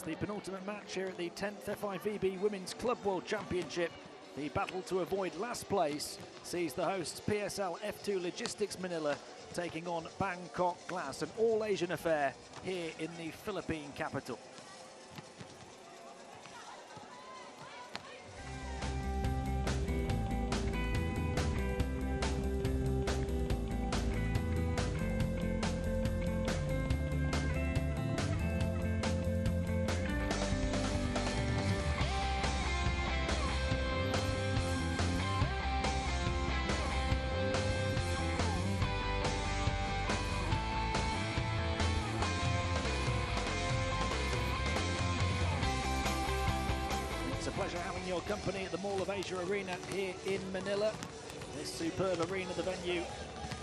It's the penultimate match here at the 10th FIVB Women's Club World Championship. The battle to avoid last place sees the hosts PSL-F2 Logistics Manila taking on Bangkok Glass, an all-Asian affair here in the Philippine capital. It's a pleasure having your company at the Mall of Asia Arena here in Manila. This superb arena, the venue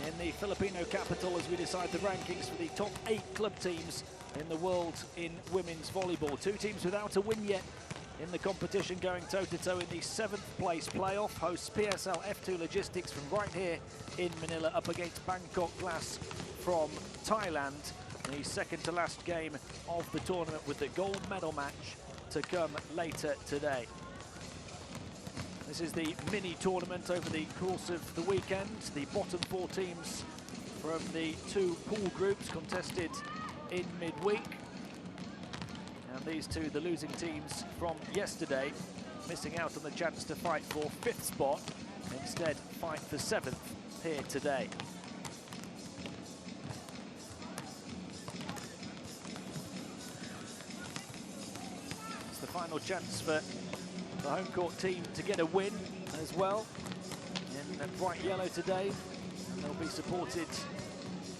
in the Filipino capital, as we decide the rankings for the top 8 club teams in the world in women's volleyball. 2 teams without a win yet in the competition, going toe-to-toe in the 7th place playoff. Hosts PSL-F2 Logistics from right here in Manila up against Bangkok Glass from Thailand. The second to last game of the tournament, with the gold medal match to come later today. This is the mini tournament over the course of the weekend. The bottom 4 teams from the 2 pool groups contested in midweek. And these 2, the losing teams from yesterday, missing out on the chance to fight for 5th spot, instead fight for 7th here today. It's the final chance for the home court team to get a win as well, in bright yellow today. And they'll be supported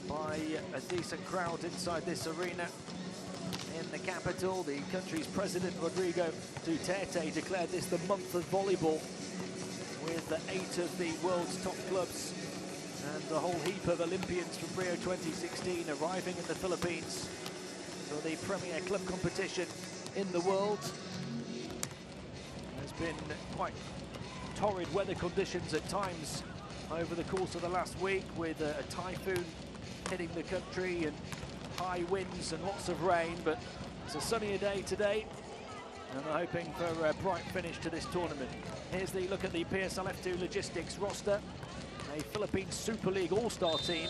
by a decent crowd inside this arena in the capital. The country's president, Rodrigo Duterte, declared this the month of volleyball, with 8 of the world's top clubs and a whole heap of Olympians from Rio 2016 arriving in the Philippines for the premier club competition in the world. There's been quite torrid weather conditions at times over the course of the last week, with a typhoon hitting the country and high winds and lots of rain, but it's a sunnier day today and they're hoping for a bright finish to this tournament. Here's the look at the PSL-F2 Logistics roster. A Philippine Super League all-star team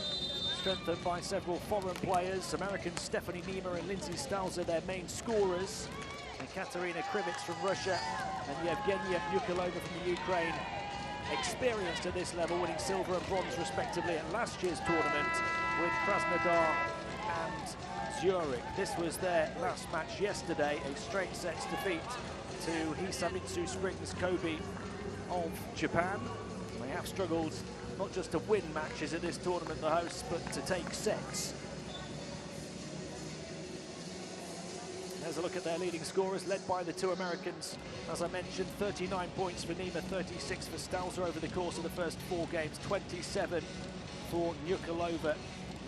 strengthened by several foreign players. Americans Stephanie Niemer and Lindsay Stalzer, their main scorers. And Katerina Krivets from Russia and Yevgenia Nukalova from the Ukraine, experienced at this level, winning silver and bronze respectively at last year's tournament with Krasnodar and Zurich. This was their last match yesterday, a straight sets defeat to Hisamitsu Springs Kobe of Japan. They have struggled not just to win matches at this tournament, the hosts, but to take sets. There's a look at their leading scorers, led by the 2 Americans. As I mentioned, 39 points for Niemer, 36 for Stalzer over the course of the first 4 games, 27 for Nukalova,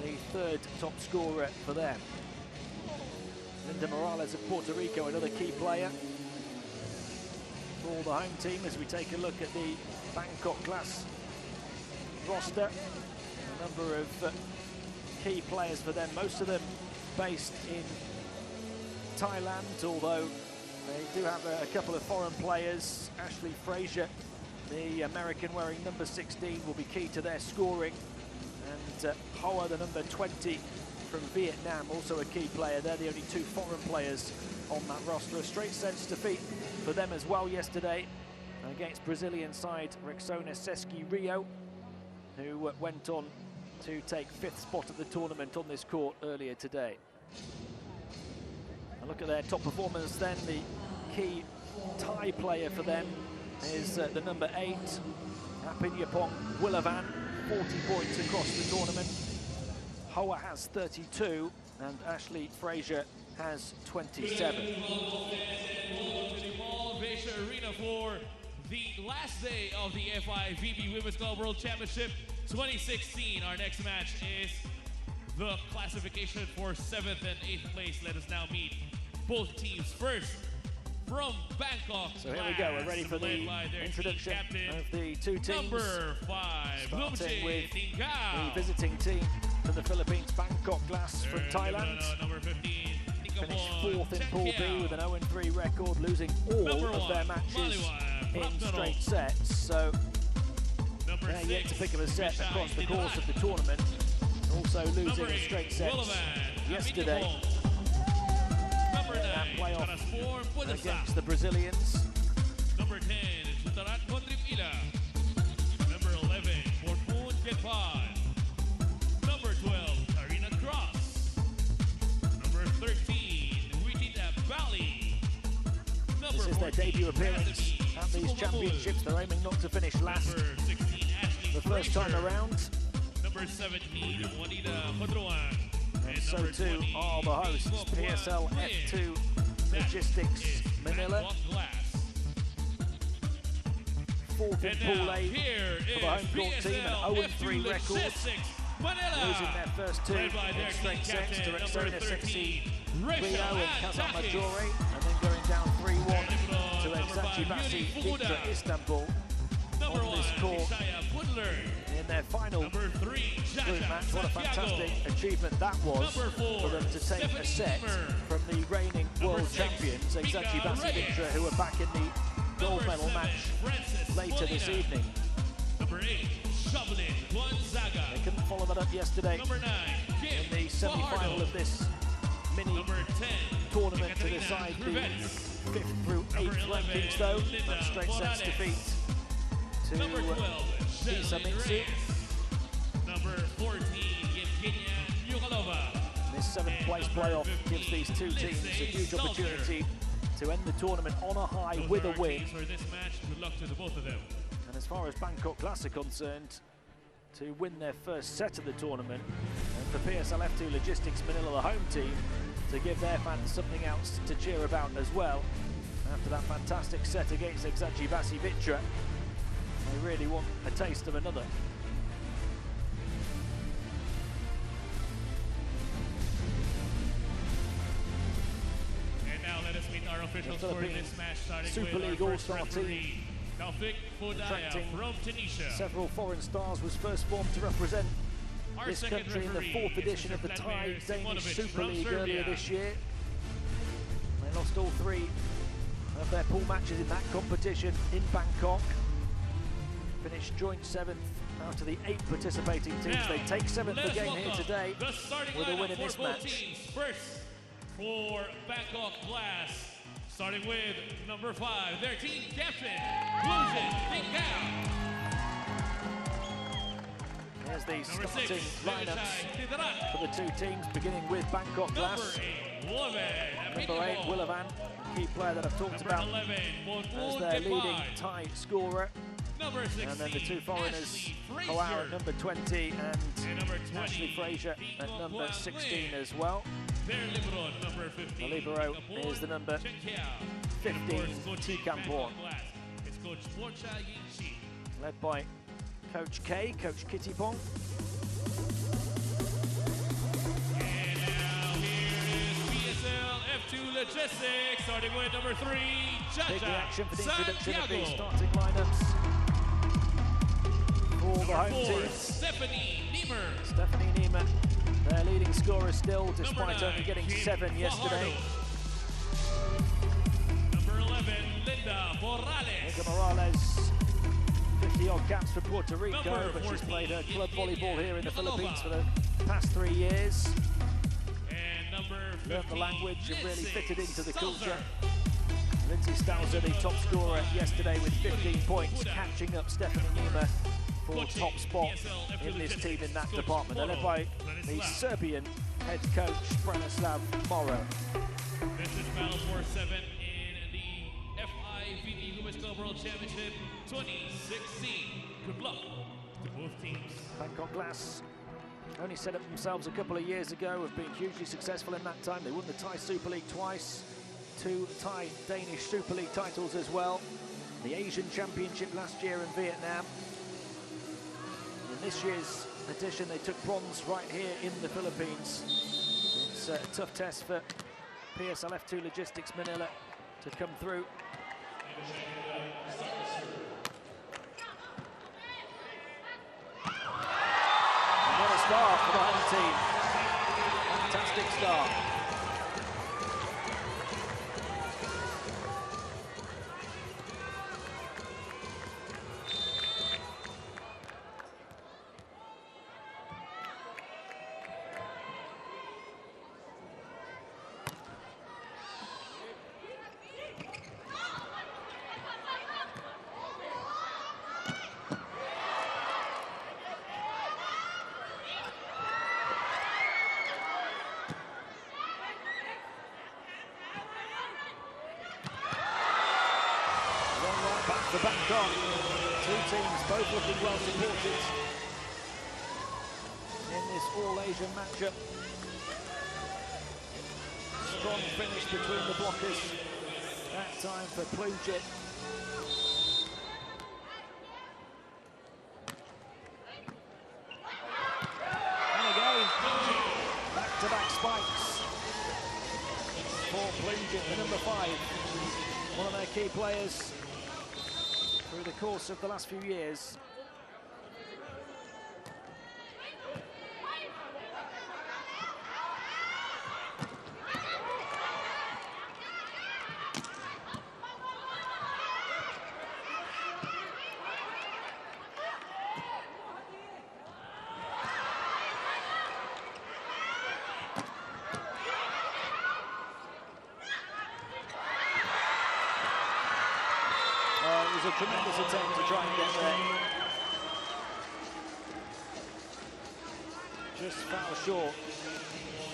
the 3rd top scorer for them. Linda Morales of Puerto Rico, another key player for the home team, as we take a look at the Bangkok Glass roster. A number of key players for them, most of them based in Thailand, although they do have a couple of foreign players. Ashley Frazier, the American wearing number 16, will be key to their scoring. And Hoa, the number 20 from Vietnam, also a key player. They're the only 2 foreign players on that roster. A straight sets defeat for them as well yesterday against Brazilian side Rexona Seski Rio, who went on to take 5th spot at the tournament on this court earlier today. And look at their top performers then. The key Thai player for them is the number 8, Apinapong Willavan, 40 points across the tournament. Hoa has 32 and Ashley Frazier has 27. Arena for the last day of the FIVB Women's Club World Championship 2016. Our next match is the classification for 7th and 8th place. Let us now meet both teams. First, from Bangkok. So here we go, we're ready for the introduction of the 2 teams. Number 5, starting with the visiting team for the Philippines, Bangkok Glass from Thailand. Number 15, finished 4th in Pool B with an 0-3 record, losing all of their matches in straight sets. So they're yet to pick up a set across the course of the tournament. Also losing in straight sets yesterday in that playoff against the Brazilians. Number 10, Sutaran Contripila. Number 11, Fortune Getpan. Number 12, Karina Cross. Number 13, Wichita Valley. This is their debut appearance at these championships. They're aiming not to finish last 16, the first time around. Number 17, Juanita Padruan. And so too are the hosts, PSL-F2 Logistics Manila. 4th in Pool A for the home court team, an 0-3 record, losing their first 2 in straight sets to Rexona Sexy Rio and Kazan Majore, and then going down 3-1 to Exactly Basi Victor Istanbul on this court in their final group match. What a fantastic achievement that was for them to take a set from the reigning world champions, Exactly Basi Victor, who are back in the gold medal match later this evening. They couldn't follow that up yesterday in the semi-final of this mini tournament to decide the 5th through 8th rankings though. That straight sets defeat to Lisa Mitsu. Number 14, Yevgenia Yukalova. This 7th place playoff gives these two teams a huge opportunity to end the tournament on a high with a win. For this match, good luck to the both of them. And as far as Bangkok Glass are concerned, to win their first set of the tournament, and for PSL-F2 Logistics Manila, the home team, to give their fans something else to cheer about as well. After that fantastic set against Exactly Basi Vitra, they really want a taste of another. And now let us meet our officials for this match, starting Super with League our first All-Star team. Taufik Fodaya from Tunisia. Several foreign stars, was first formed to represent this country in the 4th edition of the Thai Danish Super League earlier this year. They lost all 3 of their pool matches in that competition in Bangkok. Finished joint 7th out of the 8 participating teams. They take 7th again here today with a win in this match. First for Bangkok Glass, starting with number 5, their team captain, Lucian Dingao. Here's the starting lineups for the two teams, beginning with Bangkok Glass. Number 8, Willavan, a key player that I've talked about as their leading Thai scorer. And then the 2 foreigners, Hoao at number 20 and Ashley Fraser at number 16 as well. The libero is the number 15, T Kampor. Led by Coach K, Coach Kitty Pong. And now here is PSL-F2 Logistics, starting with number 3, Big reaction for the introduction of these Santiago. starting lineups for the home team. Stephanie Niemer, their leading scorer still, despite only getting 7 yesterday. Number 11, Linda Morales. Linda Morales, 50-odd caps for Puerto Rico, but she's played her club volleyball here in the Philippines for the past 3 years. And number 15, Learned the language and really fitted into the culture. Stalzer. Lindsay Stalzer, the top scorer yesterday with 15 points, catching up Stephanie Niemer for top spot in this team in that department. They're led by the Serbian head coach, Branislav Moro. This is battle for 7 in the FIVB Women's Club World Championship 2016. Good luck to both teams. Bangkok Glass only set up themselves a couple of years ago, have been hugely successful in that time. They won the Thai Super League twice, 2 Thai Danish Super League titles as well. The Asian Championship last year in Vietnam. In this year's edition, they took bronze right here in the Philippines. It's a tough test for PSL-F2 Logistics Manila to come through. And what a start for the home team. Fantastic start. for Bangkok. Two teams both looking well supported in this all-Asian matchup. Strong finish between the blockers. That time for Plunjit. And again, back-to-back spikes for Plunjit, the number 5. One of their key players through the course of the last few years. It was a tremendous attempt to try and get there. Just foul short.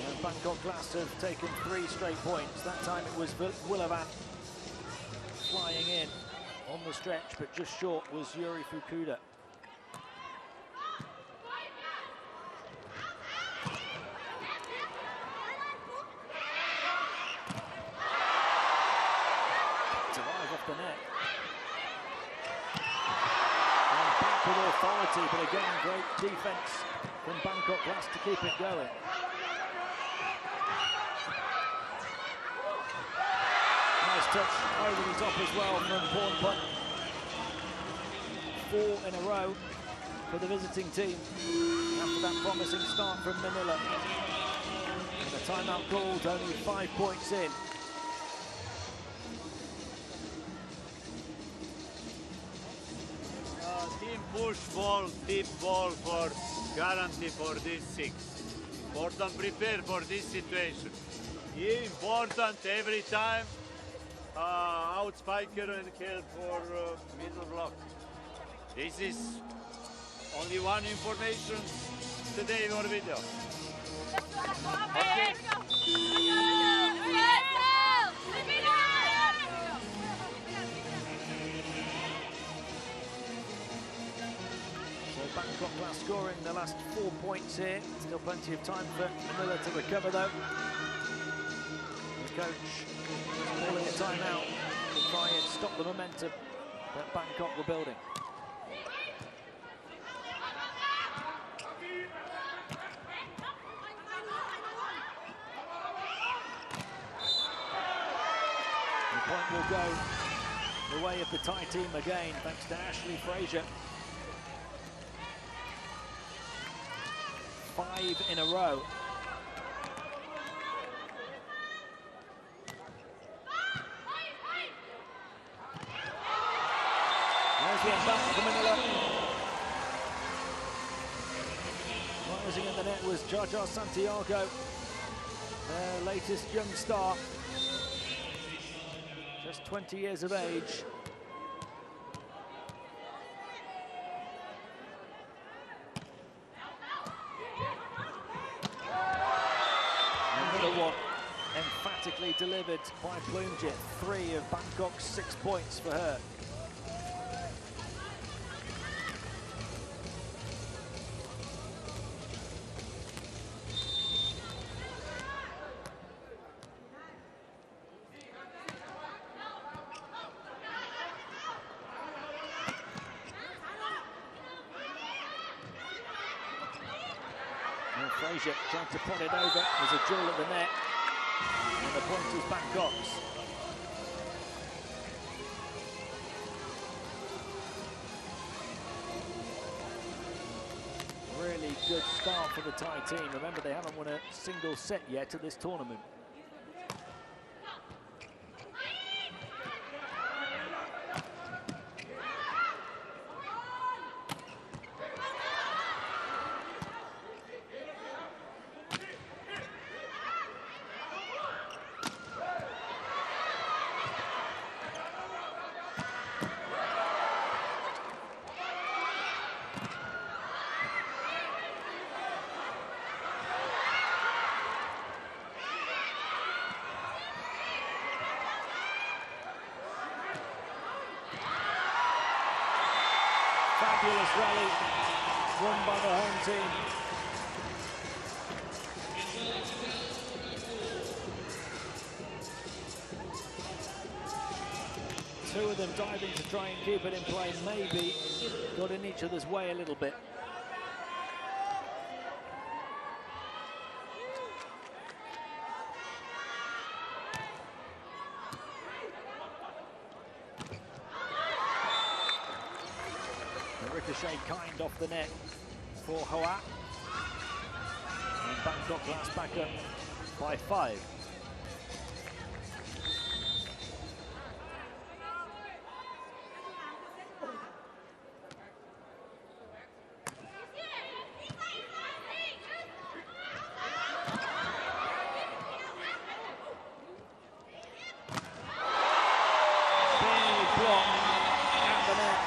And Bangkok Glass have taken 3 straight points. That time it was Willavan flying in on the stretch, but just short was Yuri Fukuda. Drive off the net. With authority, but again, great defense from Bangkok Glass to keep it going. Nice touch over the top as well from Pornput. 4 in a row for the visiting team after that promising start from Manila. And the timeout called, only 5 points in. Team push ball, deep ball for guarantee for this 6. Important prepare for this situation. Important every time out spiker and help for middle block. This is only one information today in our video. Okay. Bangkok Glass scoring the last 4 points here. Still plenty of time for Manila to recover though. The coach calling a timeout to try and stop the momentum that Bangkok were building. The point will go the way of the Thai team again, thanks to Ashley Fraser. 5 in a row. There's one back for Manila. Rising in the net was Jaja Santiago, their latest young star, just 20 years of age. Emphatically delivered by Plunjit. 3 of Bangkok's 6 points for her. Well, Fraser tried to pot it over. There's a duel at the net. And the point is Bangkok's. Really good start for the Thai team. Remember, they haven't won a single set yet at this tournament. rally won by the home team. Two of them diving to try and keep it in play, maybe got in each other's way a little bit. A ricochet kind off the net for Hoa. And Bangkok last back up by 5.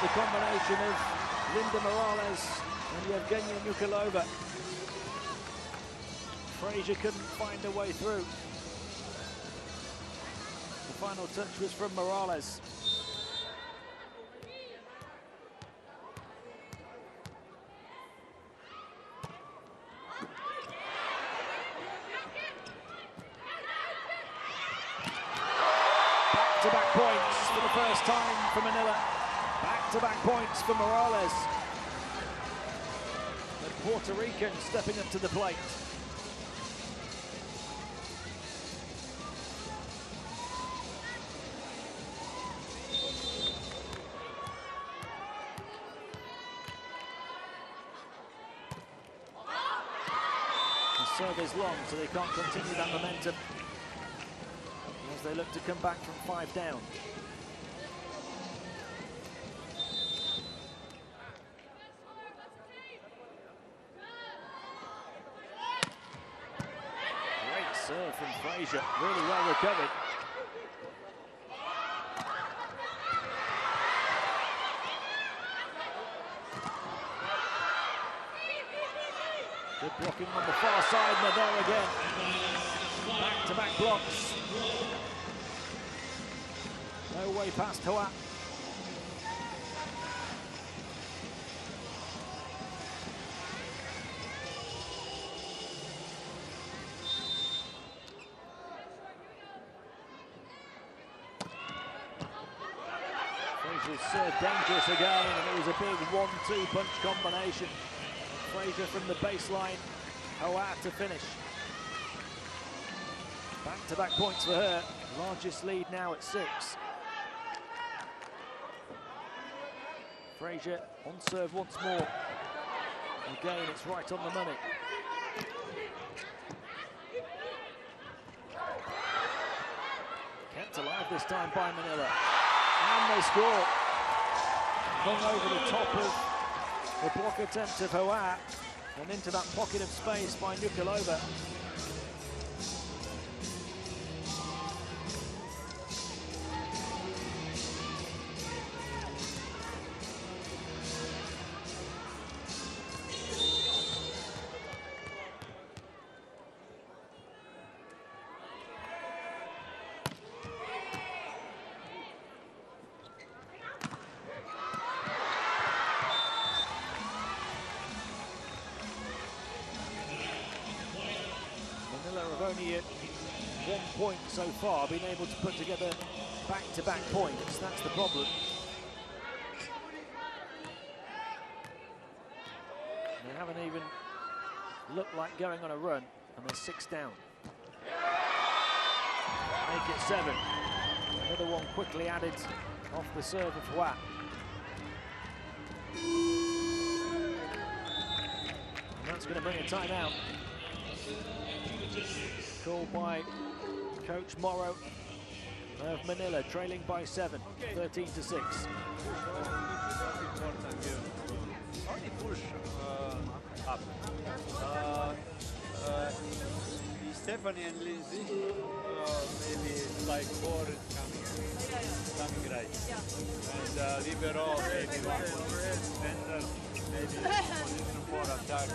The combination of Linda Morales and Yevgenia Nukalova. Frazier couldn't find a way through. The final touch was from Morales. Back-to-back points for the first time for Manila. Back-to-back points for Morales. The Puerto Rican stepping up to the plate. The serve is long, so they can't continue that momentum as they look to come back from 5 down. Serve from Frazier, really well recovered. Good blocking on the far side, Nadal again. Back-to-back blocks. No way past Hoa. Serve dangerous again, and it was a big 1-2 punch combination. Frazier from the baseline, Hoa to finish. Back-to-back points for her, largest lead now at 6. Frazier on serve once more. Again, it's right on the money. Kept alive this time by Manila. And they score. Hung over the top of the block attempt of Hoa and into that pocket of space by Nukalova. Only at 1 point so far, been able to put together back-to-back points. That's the problem. They haven't even looked like going on a run, and they're 6 down. Make it 7. Another one quickly added off the serve of Hoa. And that's going to bring a timeout. Called by Coach Morrow of Manila, trailing by 7, 13-6. Only push up. Stephanie and Lindsay, maybe like 4 is coming right. And libero, maybe one overhead, center, maybe position 4 attack.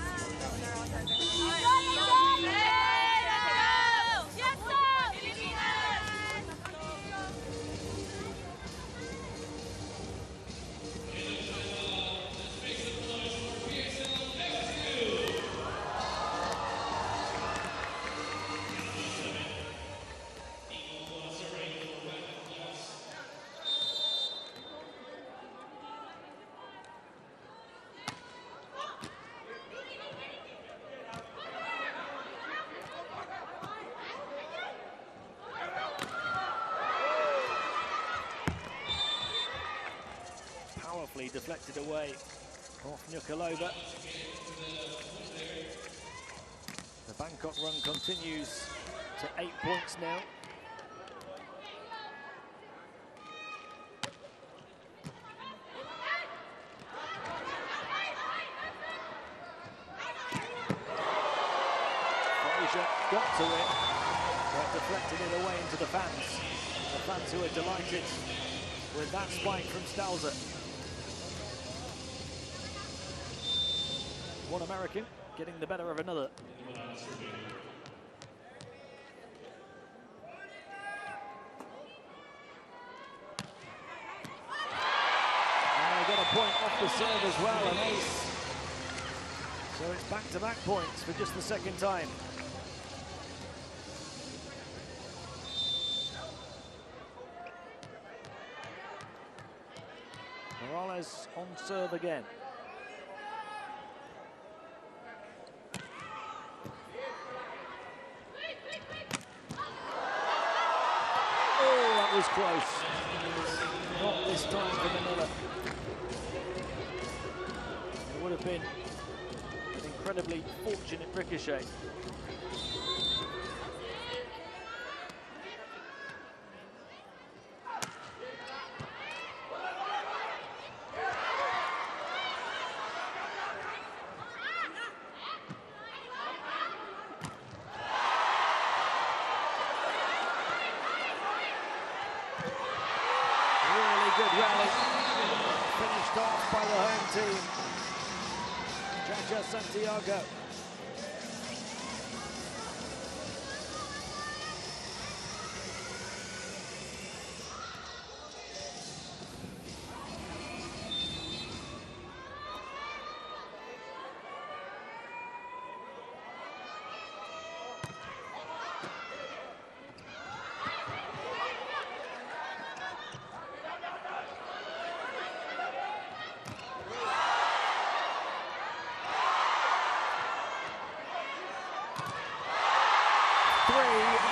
deflected away off Nukalova. The Bangkok run continues to 8 points now. Fraser got to it, but deflected it away into the fans. The fans who are delighted with that spike from Stalzer. One American getting the better of another. And they get a point off the serve as well, an ace. So it's back-to-back points for just the second time. Morales on serve again. Oh, that was close. Not this time for Manila. It would have been an incredibly fortunate ricochet. Good rally, finished off by the home team. Jaja Santiago.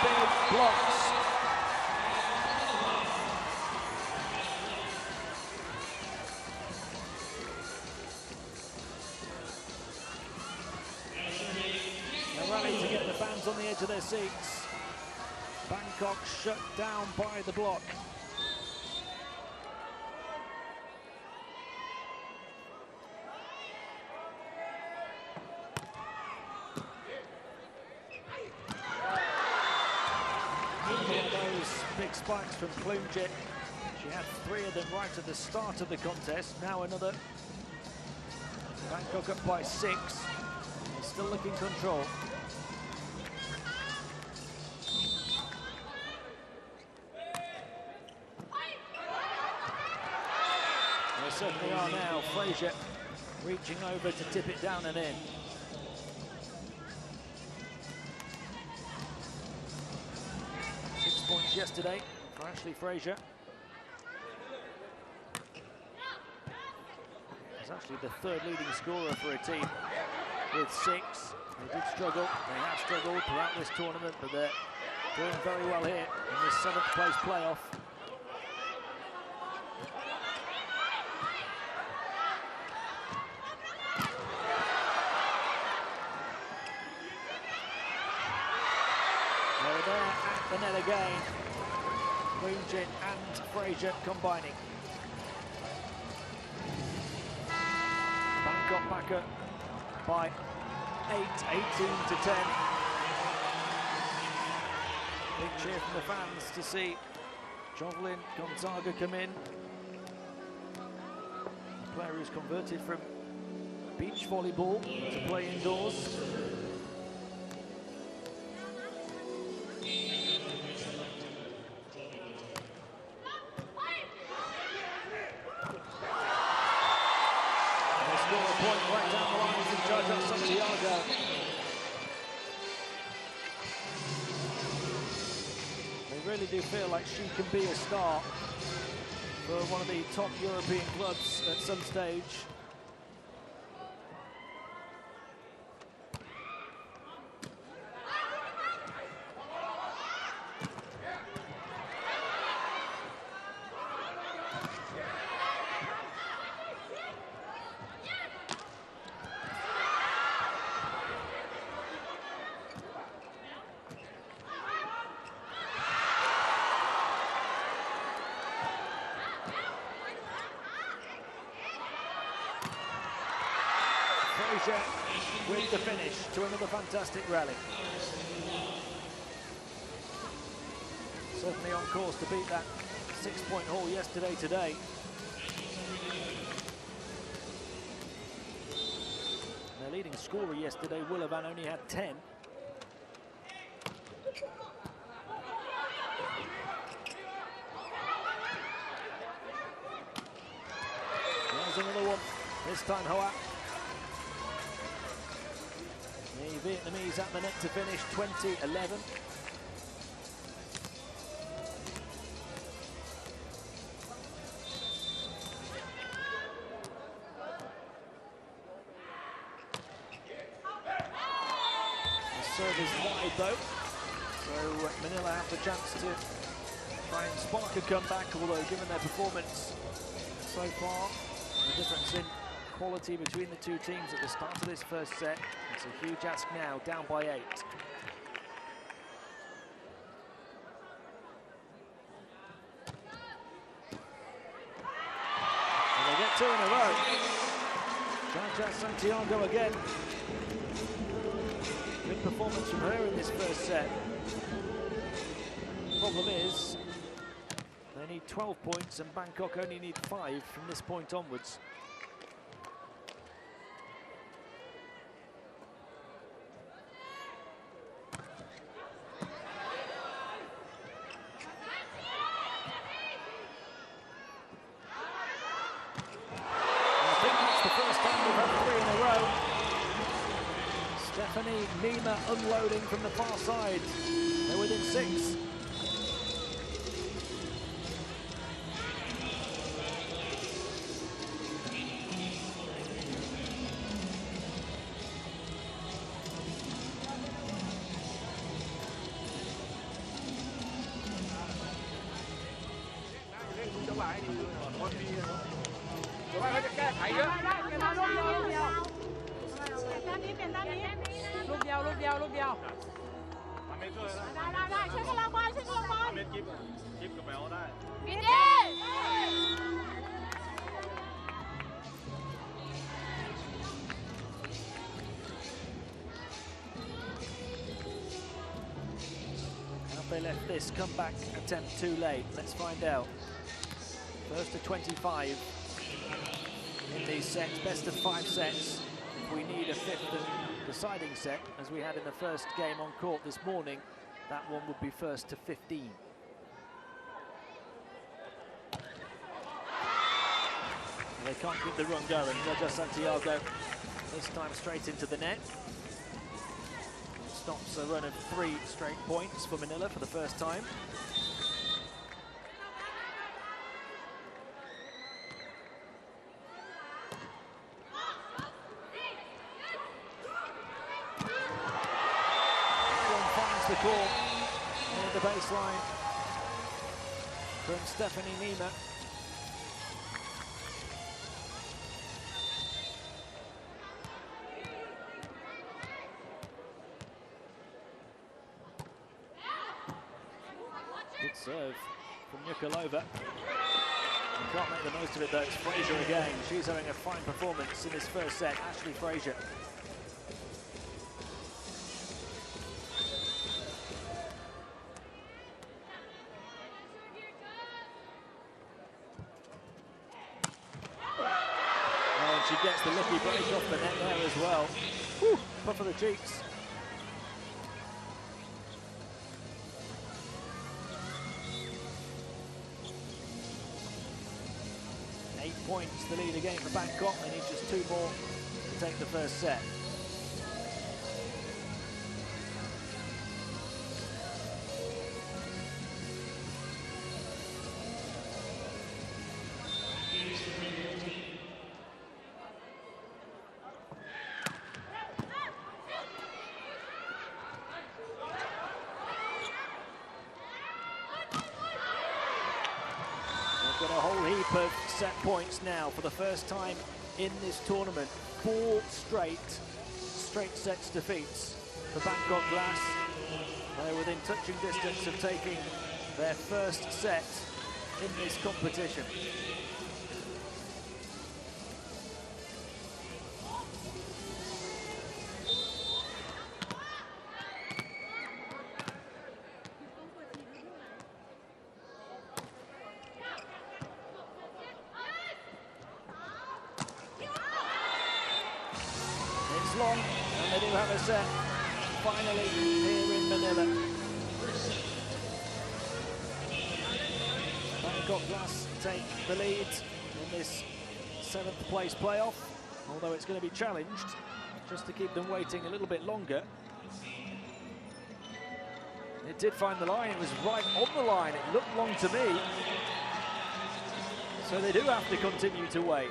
Big blocks. A rally to get the fans on the edge of their seats. Bangkok shut down by the block. Big spikes from Plumjet. She had 3 of them right at the start of the contest. Now another. Bangkok up by 6. They're still looking control. They certainly are now. Fraser reaching over to tip it down and in. Points yesterday for Ashley Fraser. He's actually the 3rd leading scorer for a team with 6. They did struggle. They have struggled throughout this tournament, but they're doing very well here in this 7th place playoff. They're there at the net again. Moonjin and Fraser combining. Bangkok back up by 8, 18 to 10. Big cheer from the fans to see Jovelyn Gonzaga come in. A player who's converted from beach volleyball to play indoors. Right down the line from Jaja Santiago. They really do feel like she can be a star for one of the top European clubs at some stage. Fraser with the finish to another fantastic rally. Certainly on course to beat that 6-point haul yesterday today. Their leading scorer yesterday, Willivan, only had 10. There's another one, this time Hoa. The Vietnamese at the net to finish 20-11. Serve is wide though, so Manila have the chance to try and spark a comeback, although given their performance so far, the difference in quality between the two teams at the start of this first set, it's a huge ask now, down by 8. And they get 2 in a row. Jaja Santiago again. Good performance from her in this first set. Problem is, they need 12 points and Bangkok only need 5 from this point onwards. I think that's the first time we've had 3 in a row. Stephanie Nima unloading from the far side. They're within 6. They left this comeback attempt too late. Let's find out. First to 25 in these sets, best of 5 sets. If we need a 5th and deciding set, as we had in the first game on court this morning, that one would be first to 15. They can't keep the run going. Jaja Santiago this time straight into the net. Stops a run of 3 straight points for Manila for the first time. Everyone finds the ball near the baseline from Stephanie Nima. Good serve from Nikolova. Can't make the most of it though, it's Fraser again. She's having a fine performance in this first set, Ashley Fraser. Oh, and she gets the lucky break off the net there as well. Whew, puff of the cheeks. Points the lead again for Bangkok. They need just 2 more to take the first set. Got a whole heap of set points now for the first time in this tournament. 4 straight sets defeats for Bangkok Glass. They're within touching distance of taking their first set in this competition. long, and they do have a set finally here in Manila. Bangkok Glass take the lead in this 7th place playoff, although it's going to be challenged just to keep them waiting a little bit longer. It did find the line, it was right on the line, it looked long to me. So they do have to continue to wait.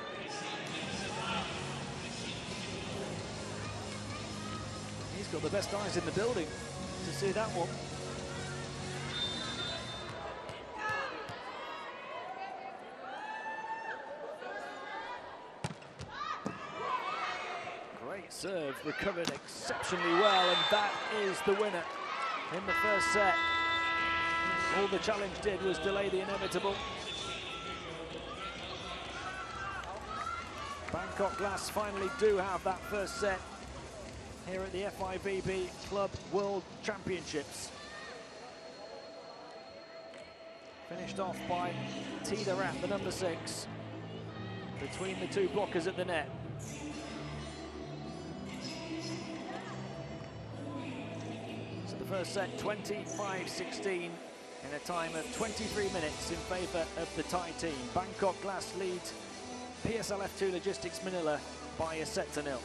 He's got the best eyes in the building to see that one. Great serve, recovered exceptionally well, and that is the winner in the first set. All the challenge did was delay the inevitable. Bangkok Glass finally do have that first set here at the FIVB Club World Championships. Finished off by Rat, the number 6, between the two blockers at the net. So the first set 25-16 in a time of 23 minutes in favour of the Thai team. Bangkok Glass lead PSL-F2 Logistics Manila by a set to 0.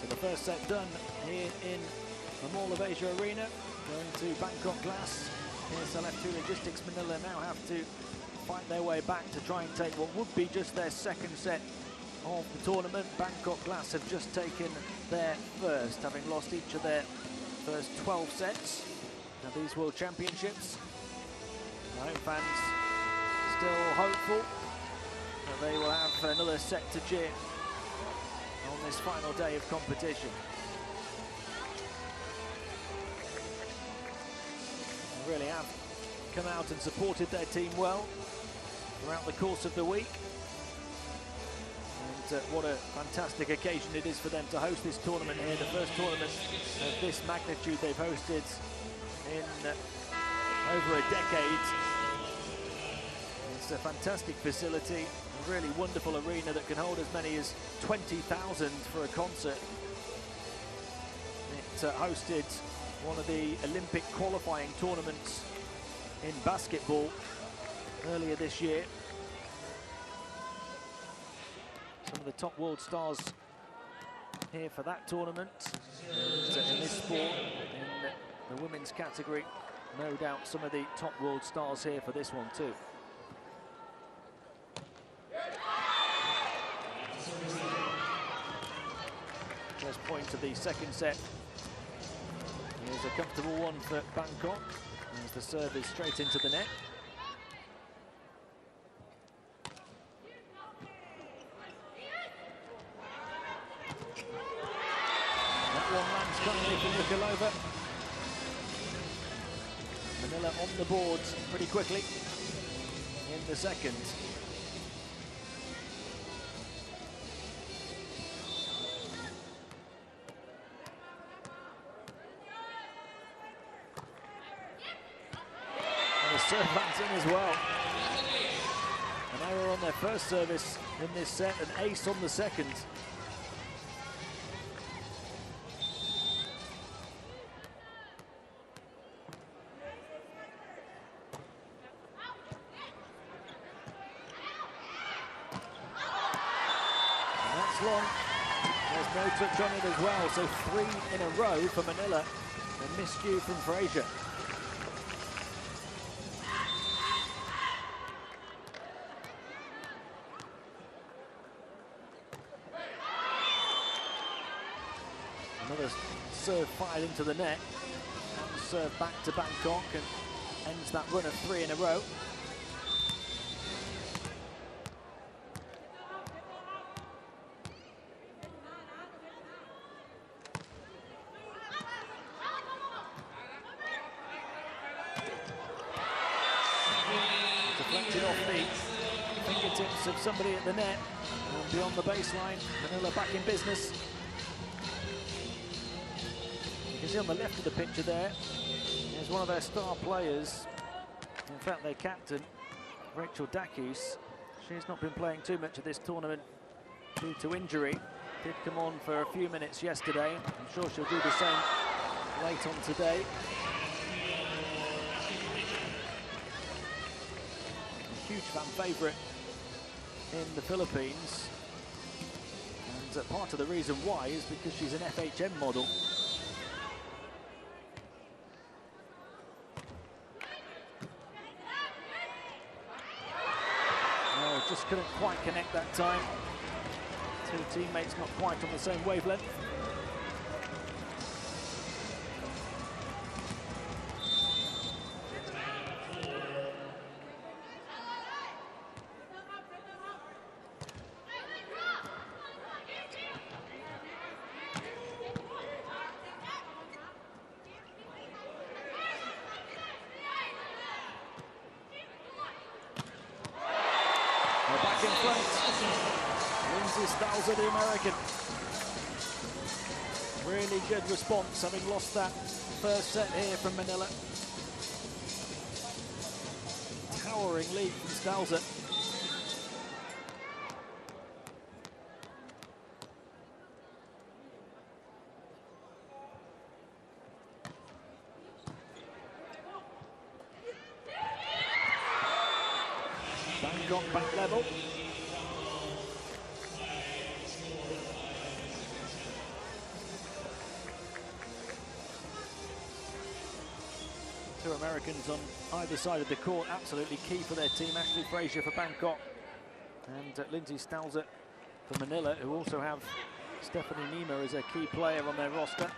The first set done here in the Mall of Asia Arena. Going to Bangkok Glass. PSL-F2 Logistics Manila now have to fight their way back to try and take what would be just their second set of the tournament. Bangkok Glass have just taken their first, having lost each of their first 12 sets of these World Championships. The home fans still hopeful that they will have another set to cheer on this final day of competition. They really have come out and supported their team well throughout the course of the week. And what a fantastic occasion it is for them to host this tournament here, the first tournament of this magnitude they've hosted in over a decade. It's a fantastic facility, a really wonderful arena that can hold as many as 20,000 for a concert. It hosted one of the Olympic qualifying tournaments in basketball earlier this year. Some of the top world stars here for that tournament. And in this sport, in the women's category, no doubt some of the top world stars here for this one too. First point of the second set. Here's a comfortable one for Bangkok as the serve is straight into the net. That one lands cunningly from Nikolova. Manila on the board pretty quickly in the second. serve lands in as well. An error on their first service in this set, an ace on the second. And that's long. There's no touch on it as well, so 3 in a row for Manila. A miscue from Frazier. Another serve fired into the net. And serve back to Bangkok and ends that run of 3 in a row. Deflected off the fingertips of somebody at the net. And beyond the baseline, Manila back in business. You can see on the left of the picture there, there's one of their star players. In fact, their captain, Rachel Dakis. She's not been playing too much of this tournament due to injury. Did come on for a few minutes yesterday. I'm sure she'll do the same late on today. A huge fan favourite in the Philippines. And part of the reason why is because she's an FHM model. Just couldn't quite connect that time. 2 teammates not quite on the same wavelength. Back in front, Lindsay the American. Really good response, having lost that first set here from Manila. Towering lead from Stalzer. Bangkok back level. Two Americans on either side of the court, absolutely key for their team. Ashley Frazier for Bangkok and Lindsay Stalzer for Manila, who also have Stephanie Nima as a key player on their roster.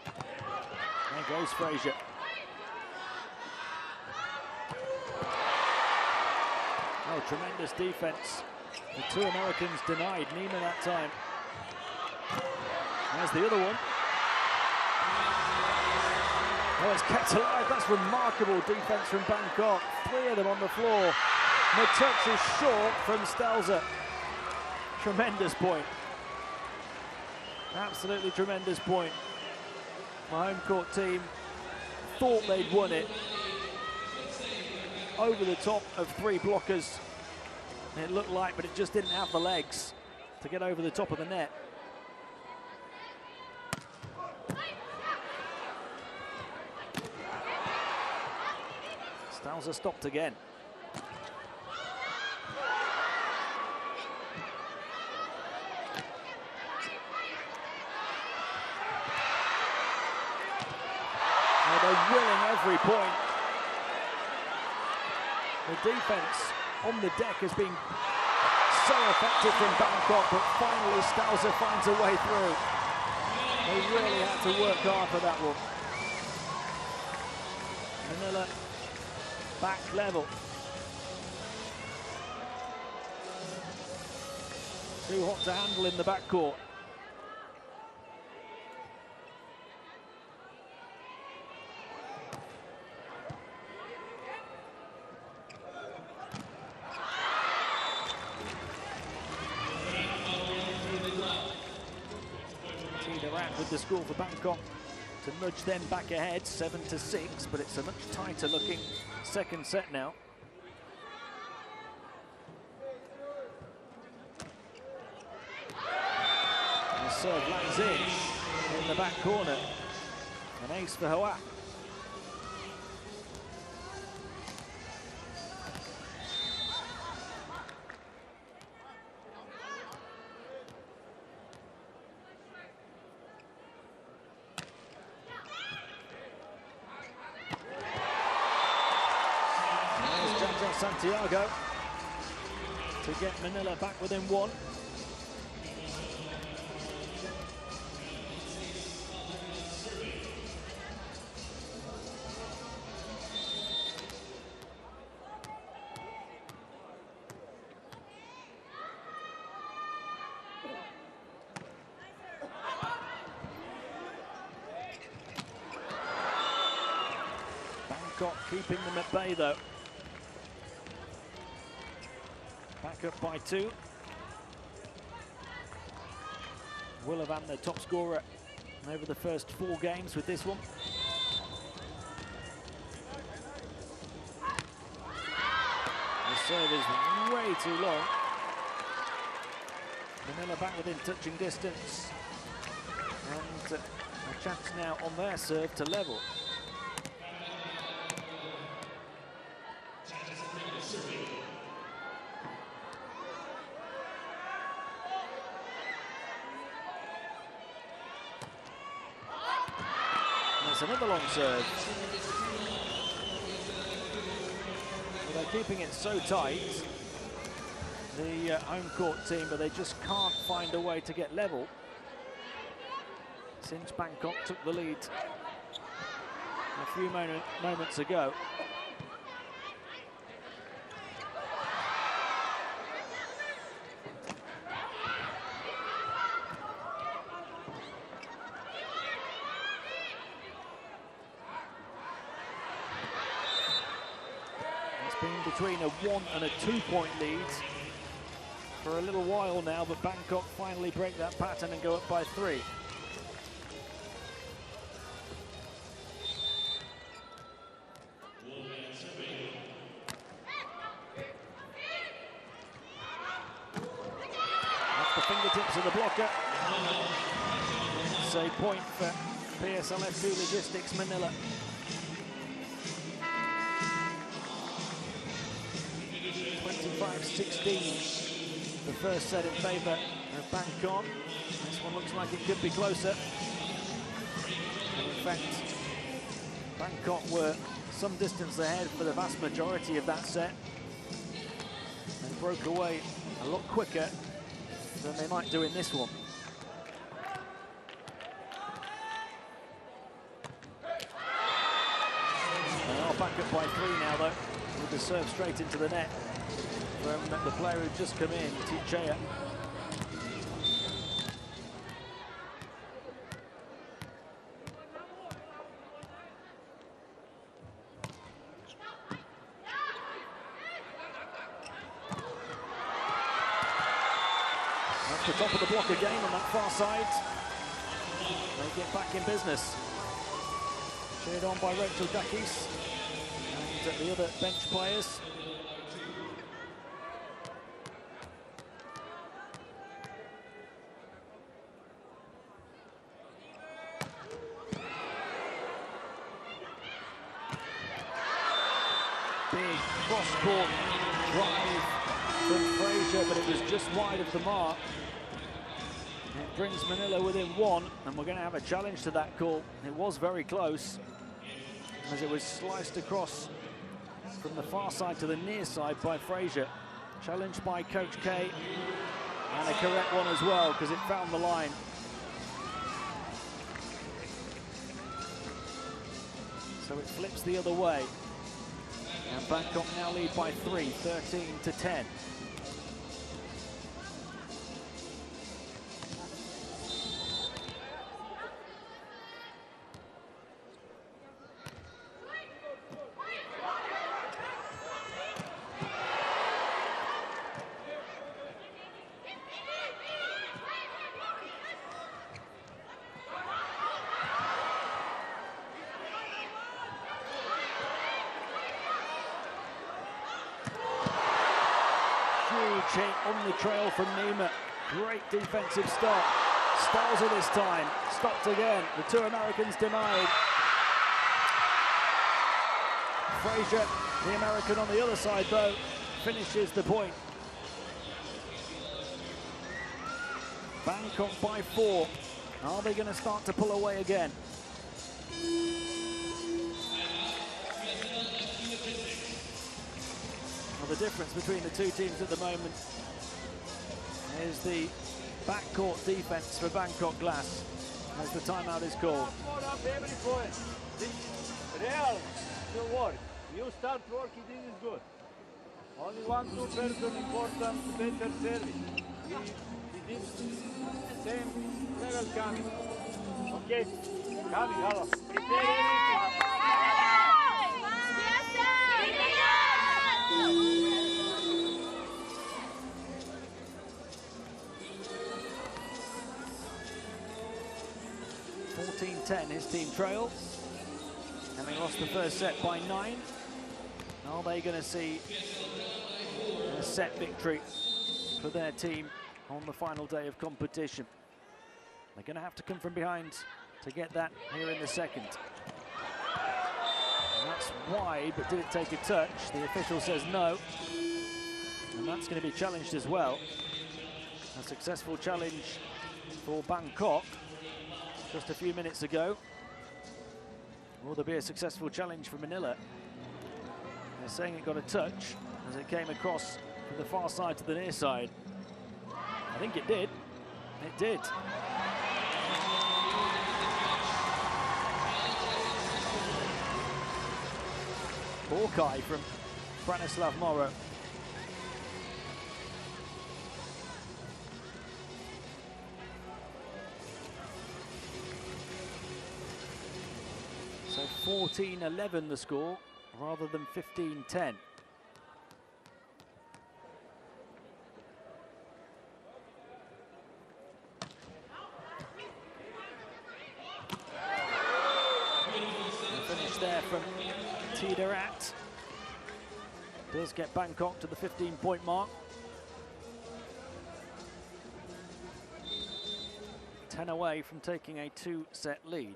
There goes Frazier. Oh, tremendous defense. The 2 Americans denied Nima that time. There's the other one. Oh, it's kept alive. That's remarkable defense from Bangkok. 3 of them on the floor. The touch is short from Stalzer. Tremendous point. Absolutely tremendous point. My home court team thought they'd won it. Over the top of 3 blockers, it looked like, but it just didn't have the legs to get over the top of the net. Stalzer stopped again. Oh, they're willing every point. The defense on the deck has been so effective from Bangkok, but finally Stalzer finds a way through. They really had to work hard for that one. Manila back level. Too hot to handle in the backcourt. With the score for Bangkok. to nudge them back ahead, 7-6, but it's a much tighter looking second set now. And the serve lands in the back corner. An ace for Hoa. Santiago to get Manila back within one. Bangkok keeping them at bay though. Back up by 2. Willavan, the top scorer over the first 4 games with this one. The serve is way too long. Manila back within touching distance. And a chance now on their serve to level. Another long serve. Well, they're keeping it so tight, the home court team, but they just can't find a way to get level since Bangkok took the lead a few moments ago. Been between a 1 and a 2-point lead for a little while now, but Bangkok finally break that pattern and go up by 3. Off the fingertips of the blocker. It's a point for PSL-F2 Logistics Manila. 25-16, the first set in favour of Bangkok. This one looks like it could be closer. And in fact, Bangkok were some distance ahead for the vast majority of that set and broke away a lot quicker than they might do in this one. They are back up by 3 now though, with the serve straight into the net from the player who'd just come in, Tichea. That's the top of the block again on that far side. They get back in business. Cheered on by Rachel Dakis and the other bench players. Big cross-court drive from Frazier, but it was just wide of the mark. It brings Manila within 1, and we're going to have a challenge to that call. It was very close, as it was sliced across from the far side to the near side by Frazier. Challenged by Coach K, and a correct one as well, because it found the line. So it flips the other way. And Bangkok now lead by 3, 13-10. on the trail from Nima. Great defensive stop. Styles it this time. Stopped again. The two Americans denied. Frazier, the American on the other side, though, finishes the point. Bangkok by 4. Are they going to start to pull away again? Well, the difference between the two teams at the moment is the backcourt defense for Bangkok Glass as the timeout is called. Real, you work. You start working, this is good. Only 1-2 person important, better service. He did same level coming. Okay, coming, hello. Prepare everything. 14-10, his team trails, having lost the first set by 9. Are they going to see a set victory for their team on the final day of competition? They're going to have to come from behind to get that here in the second. And that's wide, but did it take a touch? The official says no. And that's going to be challenged as well. A successful challenge for Bangkok just a few minutes ago. Will there be a successful challenge for Manila? They're saying it got a touch as it came across from the far side to the near side. I think it did. It did. Hawkeye from Branislav Morrow. So 14-11 the score, rather than 15-10. Finish there from Tiderat. Does get Bangkok to the 15-point mark. 10 away from taking a 2-set lead.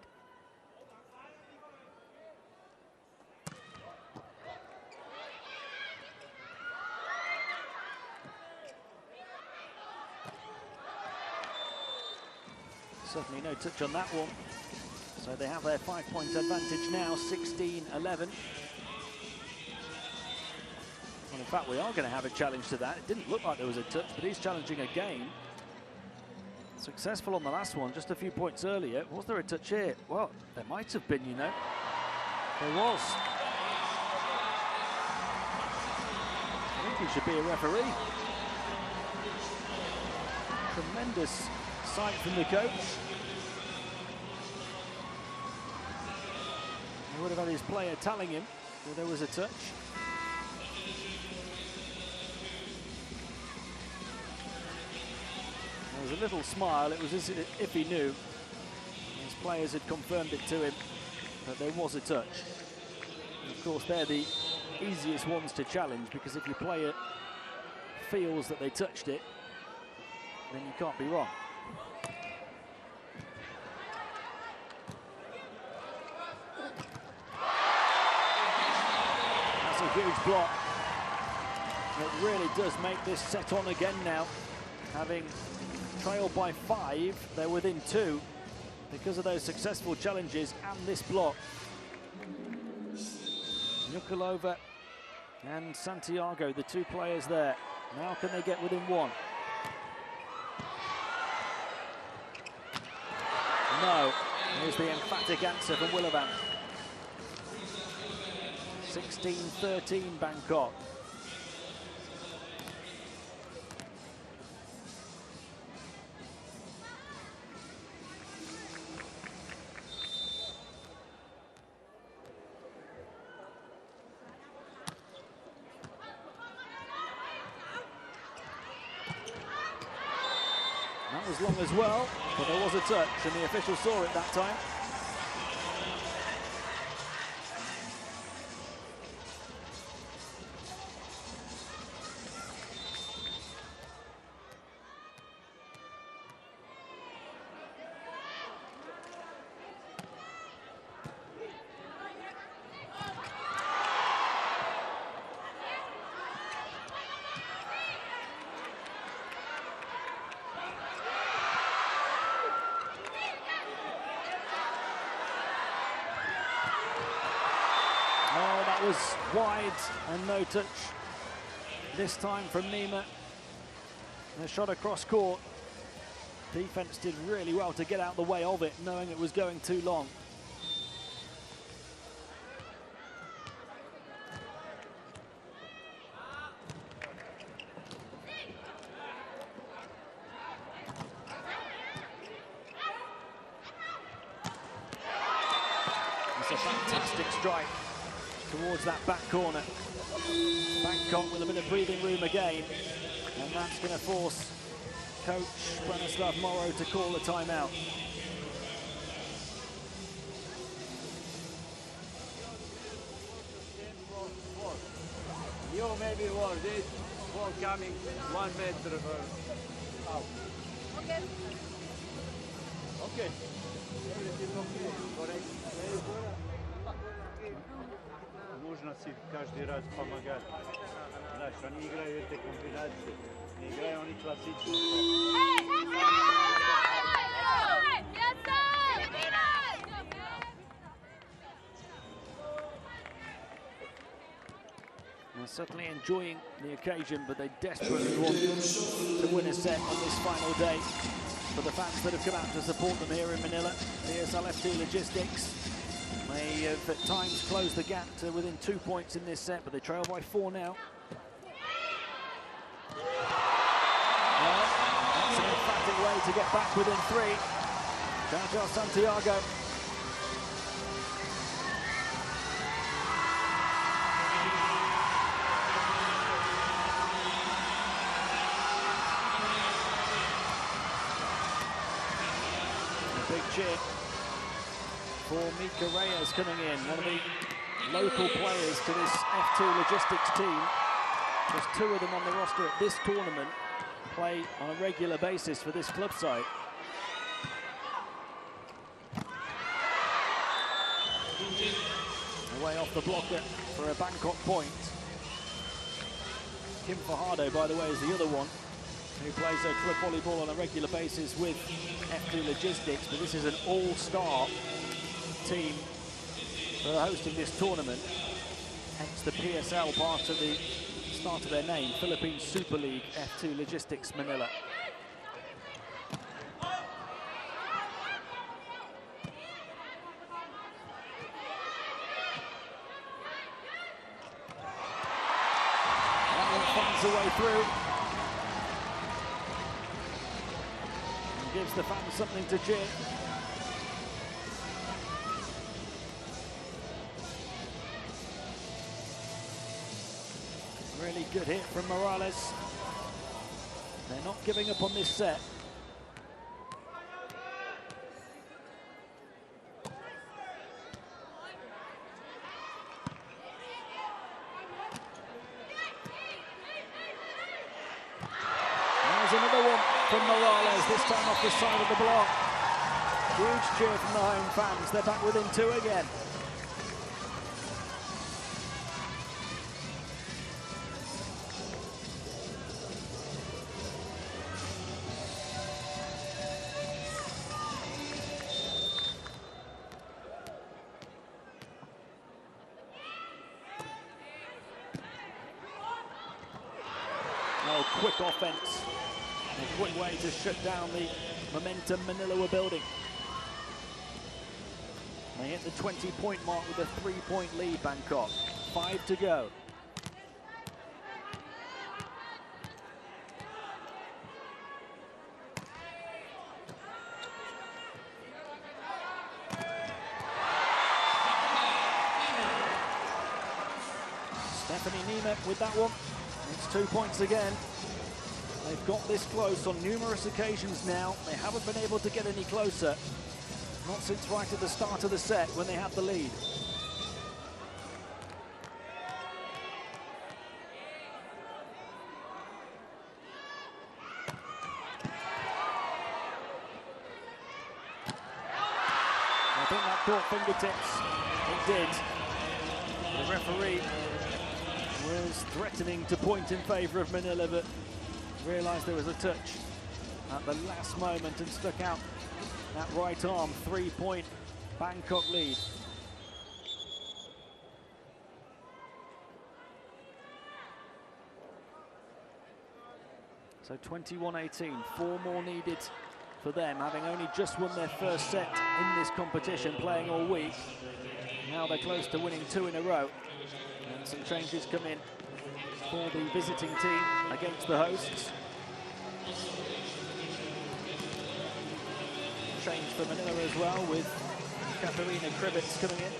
Certainly no touch on that one. So they have their 5-point advantage now, 16-11. Well, in fact, we are going to have a challenge to that. It didn't look like there was a touch, but he's challenging again. Successful on the last one, just a few points earlier. Was there a touch here? Well, there might have been, you know. There was. I think he should be a referee. Tremendous sight from the coach. He would have had his player telling him that there was a touch. There was a little smile. It was as if he knew. His players had confirmed it to him that there was a touch. And of course, they're the easiest ones to challenge, because if your player feels that they touched it, then you can't be wrong. That's a huge block. It really does make this set on again now. Having trailed by 5, they're within 2 because of those successful challenges and this block. Nukalova and Santiago, the two players there. Now can they get within 1? No. Here's the emphatic answer from Willevant. 16-13 Bangkok. That was long as well, but there was a touch, and the official saw it that time. was wide and no touch. This time from Nima. And a shot across court. Defense did really well to get out the way of it, knowing it was going too long. It's a fantastic strike towards that back corner. Bangkok with a bit of breathing room again, and that's going to force coach Branislav Morrow to call a timeout. You maybe was it ball coming 1 meter out. Okay. Okay. Everything okay, correct. Нужно си каждый раз помогать. Знаешь, они играют эти комбинации, не играют они классические. They're certainly enjoying the occasion, but they desperately want to win a set on this final day. For the fans that have come out to support them here in Manila, PSL-F2 Logistics may have at times closed the gap to within 2 points in this set, but they trail by 4 now. Well, that's an emphatic way to get back within 3. Jaja Santiago. Big cheer for Mika Reyes coming in, one of the local players to this F2 Logistics team. There's 2 of them on the roster at this tournament, play on a regular basis for this club side. Away off the blocker for a Bangkok point. Kim Fajardo, by the way, is the other one, who plays club volleyball on a regular basis with F2 Logistics, but this is an all-star team that are hosting this tournament, hence the PSL part of the start of their name, Philippine Super League F2 Logistics Manila. That one finds the way through. Gives the fans something to cheer. Really good hit from Morales. They're not giving up on this set. There's another one from Morales, this time off the side of the block. Huge cheer from the home fans. They're back within 2 again. Oh, quick offense. A quick way to shut down the momentum Manila were building. They hit the 20-point mark with a 3-point lead, Bangkok. 5 to go. Stephanie Nima with that one. It's 2 points again. They've got this close on numerous occasions now. They haven't been able to get any closer. Not since right at the start of the set when they had the lead. I think that caught fingertips. It did. The referee was threatening to point in favour of Manila, but realised there was a touch at the last moment and stuck out that right arm. 3-point Bangkok lead. So 21-18, 4 more needed for them, having only just won their first set in this competition, playing all week. Now they're close to winning 2 in a row. And some changes come in for the visiting team against the hosts. Change for Manila as well, with Katarina Krivets coming in.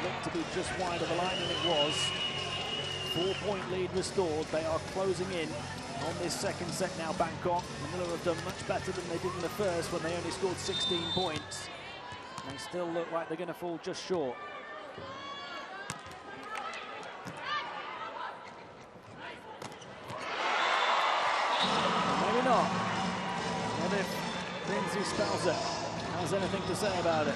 Looked to be just wide of the line, and it was. 4-point lead restored. They are closing in on this second set now, Bangkok. Manila have done much better than they did in the first when they only scored 16 points. They still look like they're going to fall just short. Maybe not. And if Lindsay Spelzer has anything to say about it.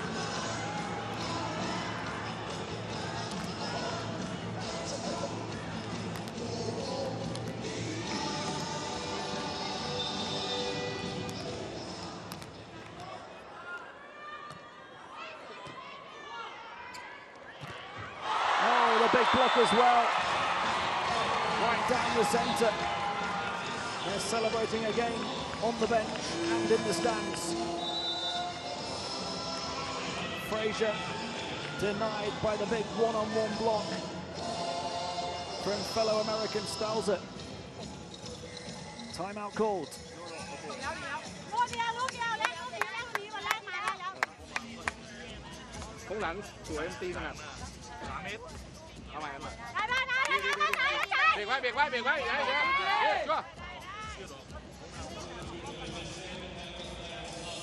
Big block as well, right down the centre. They're celebrating again on the bench and in the stands. Frazier denied by the big one-on-one block from fellow American Stalzer. Timeout called.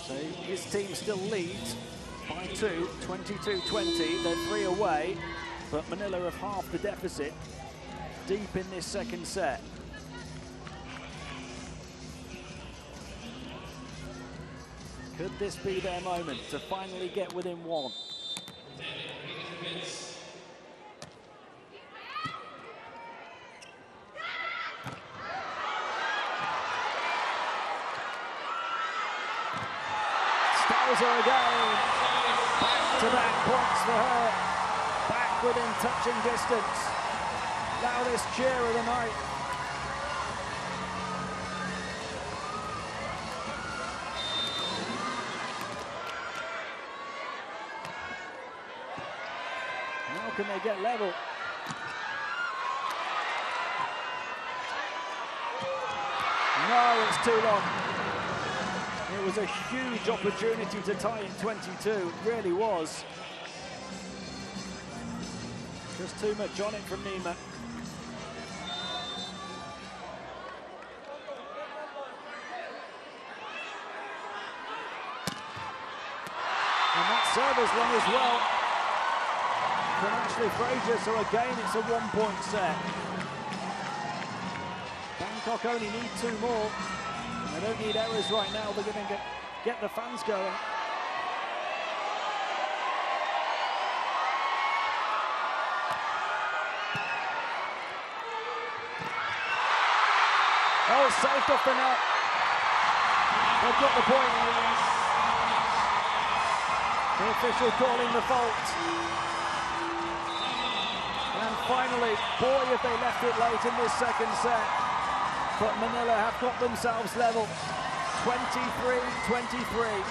So his team still leads by 2, 22-20. They're 3 away, but Manila have half the deficit deep in this second set. Could this be their moment to finally get within 1? Again, back-to-back points for her, back within touching distance. Loudest cheer of the night. How can they get level? No, it's too long. It was a huge opportunity to tie in 22, it really was. Just too much on it from Nima. And that serve is long as well from Ashley Frazier, so again it's a 1-point set. Bangkok only need 2 more. They don't need errors right now. They're going to get the fans going. Oh, saved off the net. They've got the point. The official calling the fault. And finally, boy, if they left it late in this second set. But Manila have got themselves level. 23-23.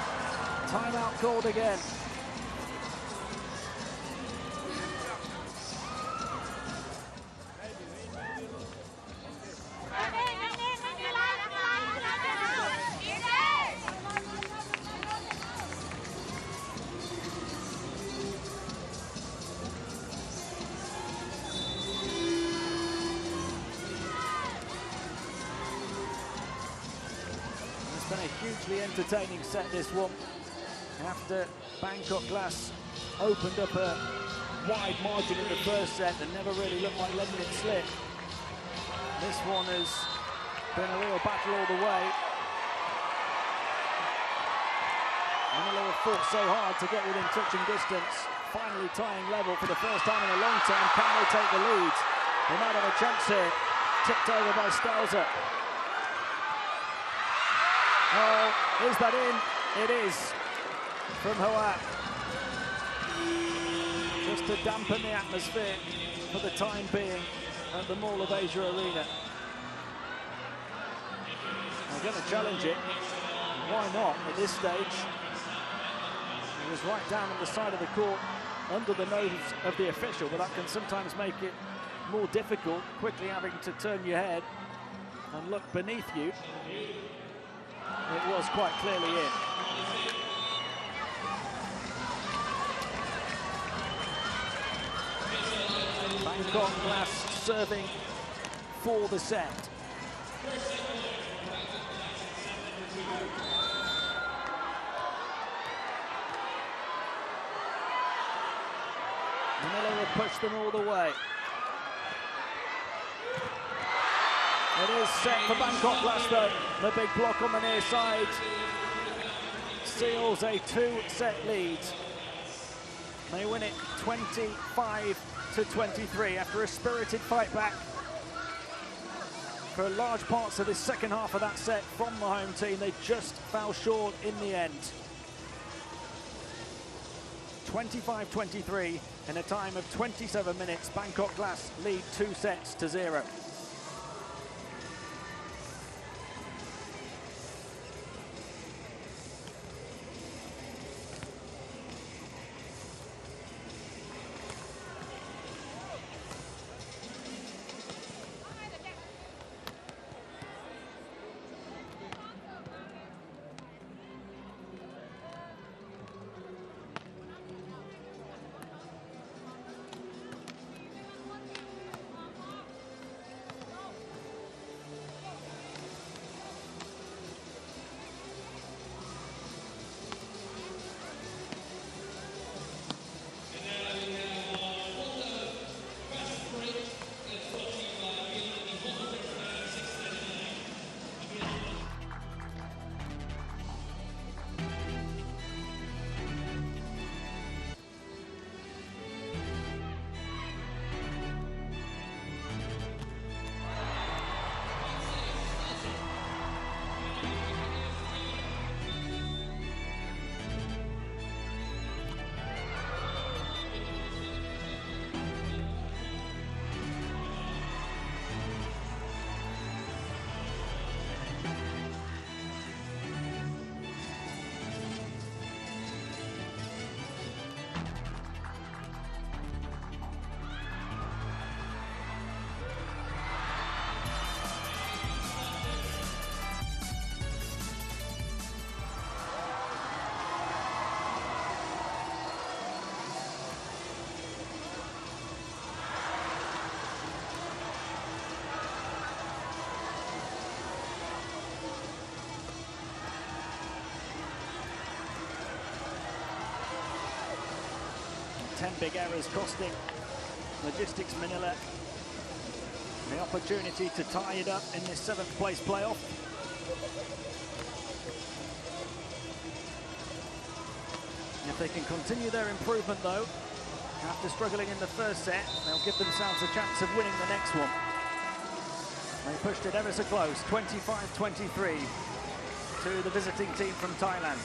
Timeout called again. Been a hugely entertaining set, this one. After Bangkok Glass opened up a wide margin in the first set and never really looked like letting it slip. This one has been a real battle all the way. Manila have fought so hard to get within touching distance, finally tying level for the first time in a long time. Can they take the lead? They might have a chance here. tipped over by Stelzer. Oh, is that in? It is from Hoa. Just to dampen the atmosphere for the time being at the Mall of Asia Arena. They're going to challenge it. Why not at this stage? It was right down on the side of the court, under the nose of the official, but that can sometimes make it more difficult, quickly having to turn your head and look beneath you. It was quite clearly in. Bangkok last serving for the set. Manila will push them all the way. It is set for Bangkok last though. The big block on the near side seals a 2-set lead. They win it 25-23 after a spirited fight back for large parts of this second half of that set from the home team. They just fell short in the end. 25-23 in a time of 27 minutes. Bangkok Glass lead 2-0. Big errors costing Logistics Manila the opportunity to tie it up in this 7th place playoff. If they can continue their improvement though, after struggling in the first set, they'll give themselves a chance of winning the next one. They pushed it ever so close, 25-23 to the visiting team from Thailand.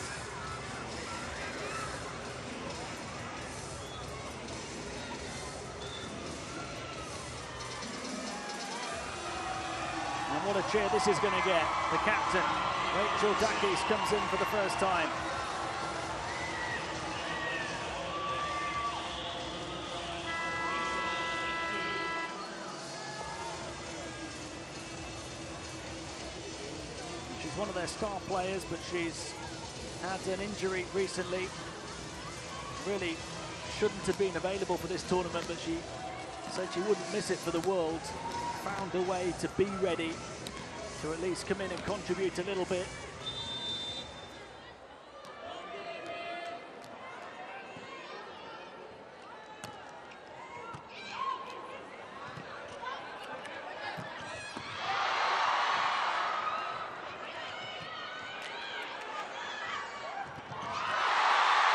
What a cheer this is going to get. The captain, Rachel Dakis, comes in for the first time. She's one of their star players, but she's had an injury recently. Really shouldn't have been available for this tournament, but she said she wouldn't miss it for the world. Found a way to be ready to at least come in and contribute a little bit.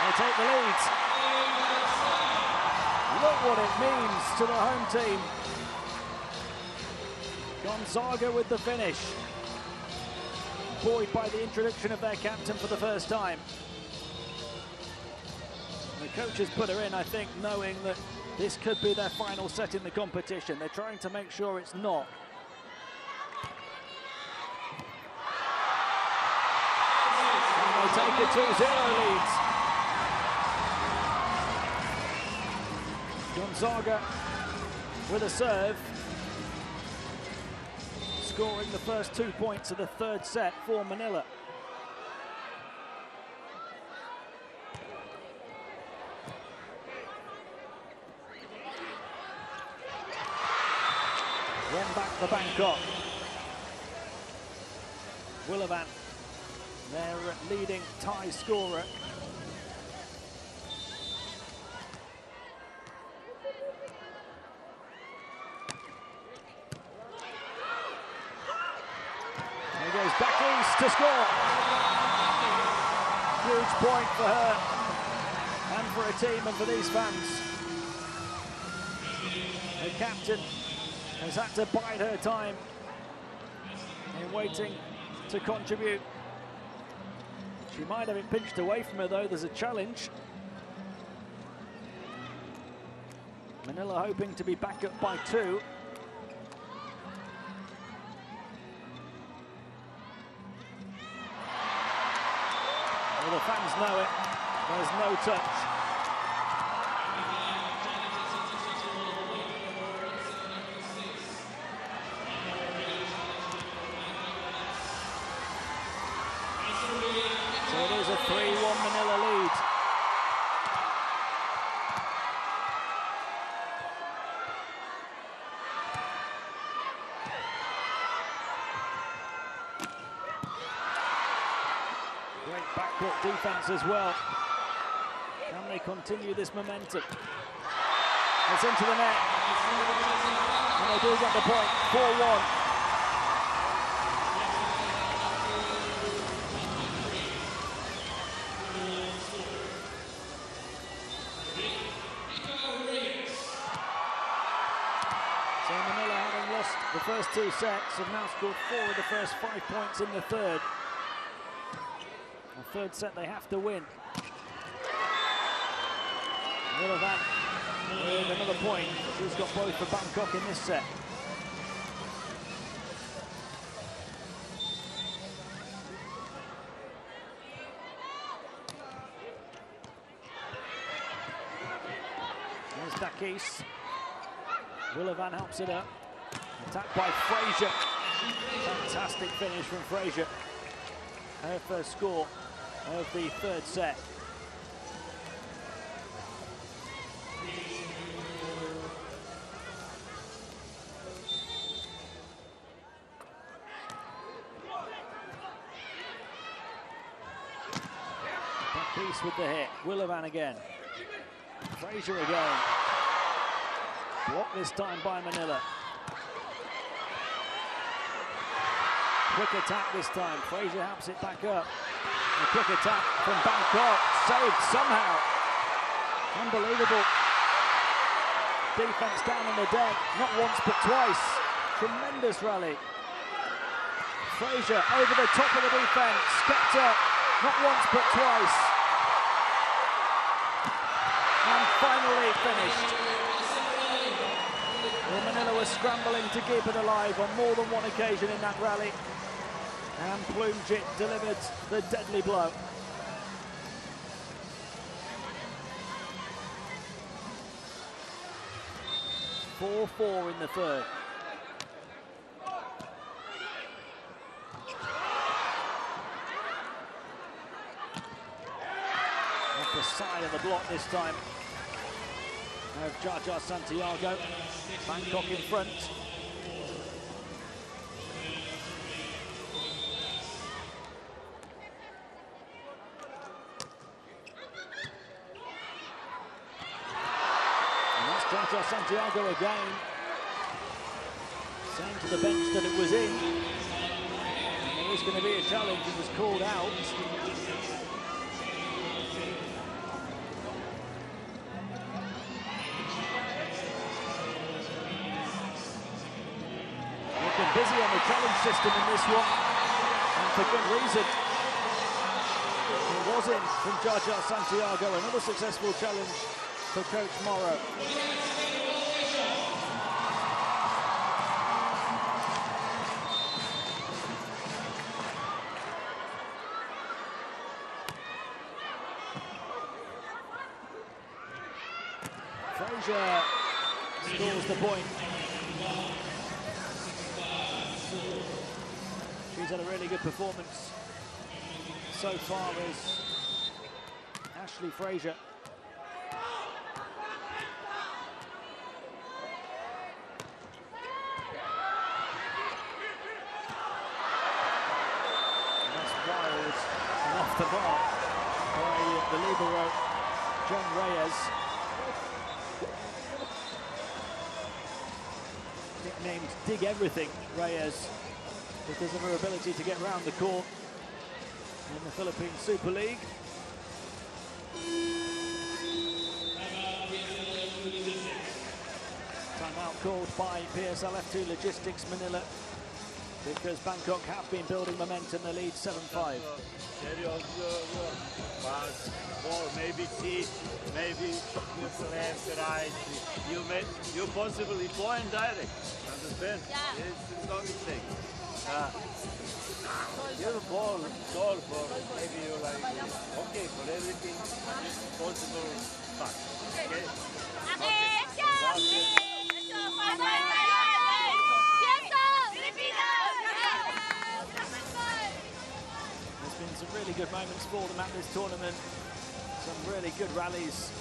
They take the lead. Look what it means to the home team. Gonzaga with the finish. Buoyed by the introduction of their captain for the first time. The coaches put her in, I think, knowing that this could be their final set in the competition. They're trying to make sure it's not. And they take a 2-0 lead. Gonzaga with a serve, scoring the first 2 points of the third set for Manila. One back for Bangkok. Willavan, their leading tie scorer. He goes back east to score. Huge point for her and for a team and for these fans. The captain has had to bide her time in waiting to contribute. She might have it pinched away from her though. There's a challenge. Manila hoping to be back up by 2. Well, the fans know it. There's no touch. So it is a 3-1 Manila lead. Great backcourt defense as well. Can they continue this momentum? It's into the net. And they do get the point. 4-1. So Manila, having lost the first 2 sets, have now scored 4 of the first 5 points in the third. The third set they have to win. Willavan with another point. She's got both for Bangkok in this set. There's Dakis. Willavan helps it up. Attacked by Frazier. Fantastic finish from Frazier. Her first score of the third set. Piece with the hit. Willavan again. Frazier again. Blocked this time by Manila. Quick attack this time. Frazier helps it back up. A quick attack from Bangkok. Saved somehow. Unbelievable. Defense down on the deck. Not once but twice. Tremendous rally. Frazier over the top of the defense. Kept up. Not once but twice. And finally finished. Well, Manila was scrambling to keep it alive on more than one occasion in that rally. And Plumjit delivered the deadly blow. (4-4) in the third. Off the side of the block this time. Of Jaja Santiago. Bangkok in front. And that's Jaja Santiago again. Saying to the bench that it was in. And there is going to be a challenge. It was called out. Be busy on the challenge system in this one, and for good reason. It was in from Jaja Santiago, another successful challenge for Coach Morrow. Frazier scores the point. She's had a really good performance so far as Ashley Frazier. And that's wild and off the mark by the libero, Jen Reyes. Nicknamed Dig Everything, Reyes, because of her ability to get round the court in the Philippine Super League. Timeout called by PSL-F2 Logistics Manila because Bangkok have been building momentum. They lead 7-5. Or maybe see, maybe left, right. You possibly point direct. Understand? Yeah. It's not mistake. You ball for maybe you like okay for everything possible fast. Okay? There's been some really good moments for them at this tournament. Some really good rallies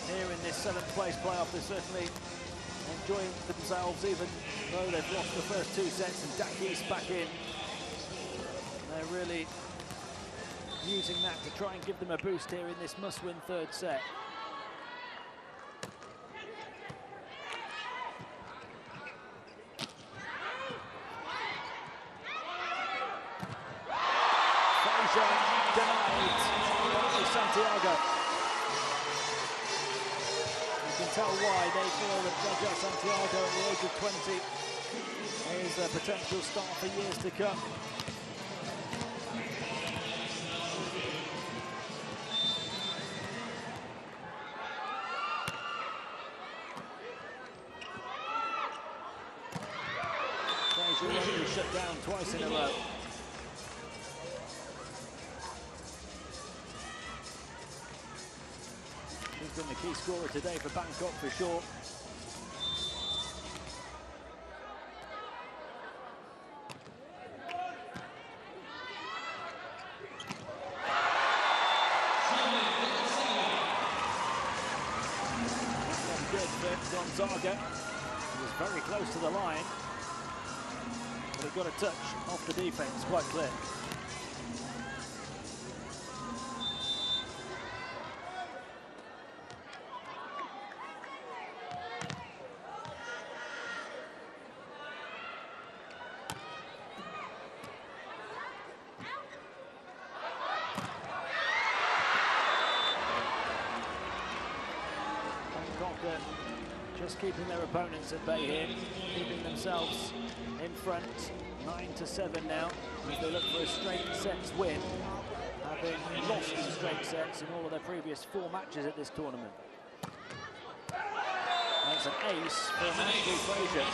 here in this 7th place playoff. They're certainly enjoying themselves, even though they've lost the first 2 sets and Daki's back in. They're really using that to try and give them a boost here in this must-win 3rd set. Frazier denied by Santiago. You can tell why they feel that Jaja Santiago at the age of 20 is a potential star for years to come. Frazier already shut down twice in a row. He's been the key scorer today for Bangkok for sure. Good for Gonzaga. He was very close to the line, but he got a touch off the defense, quite clear. Just keeping their opponents at bay here, keeping themselves in front, 9-7 now, as they look for a straight sets win, having lost in straight sets in all of their previous 4 matches at this tournament. That's an ace for Ashley Frazier.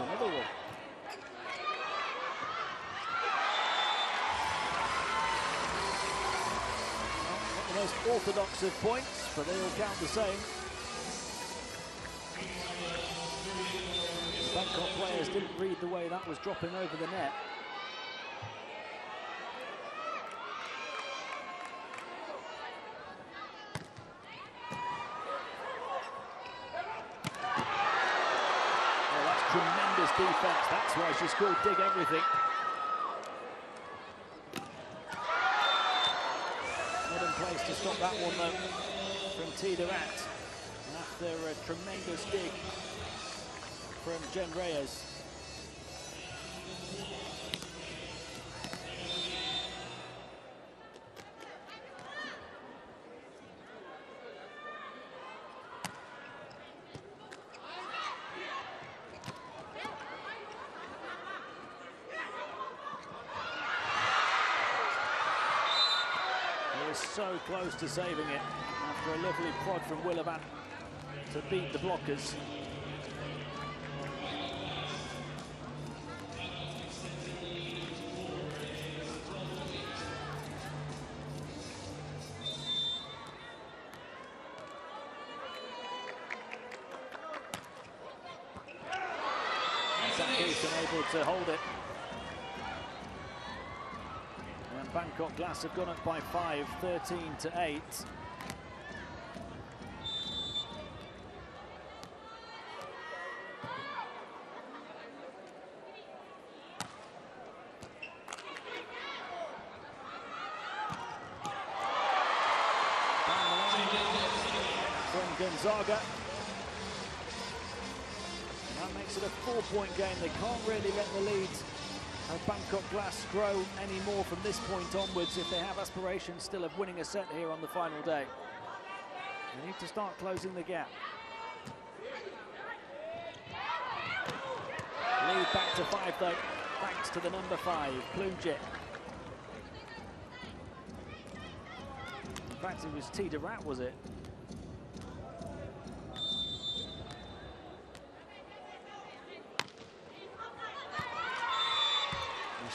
Another one. Not the most orthodox of points, but they all count the same. Bangkok players didn't read the way that was dropping over the net. Tremendous defense, that's why she scored Dig Everything. Not in place to stop that one though from Tiderat after a tremendous dig from Jen Reyes. was so close to saving it after a lovely prod from Willivan to beat the blockers. Able to hold it. And Bangkok Glass have gone up by 5, 13-8. From Gonzaga. That makes it a 4-point game. They can't really let the lead of Bangkok Glass grow any more from this point onwards if they have aspirations still of winning a set here on the final day. They need to start closing the gap. Lead back to 5 though, thanks to the number 5, Plujet. In fact, it was T. Durant, was it?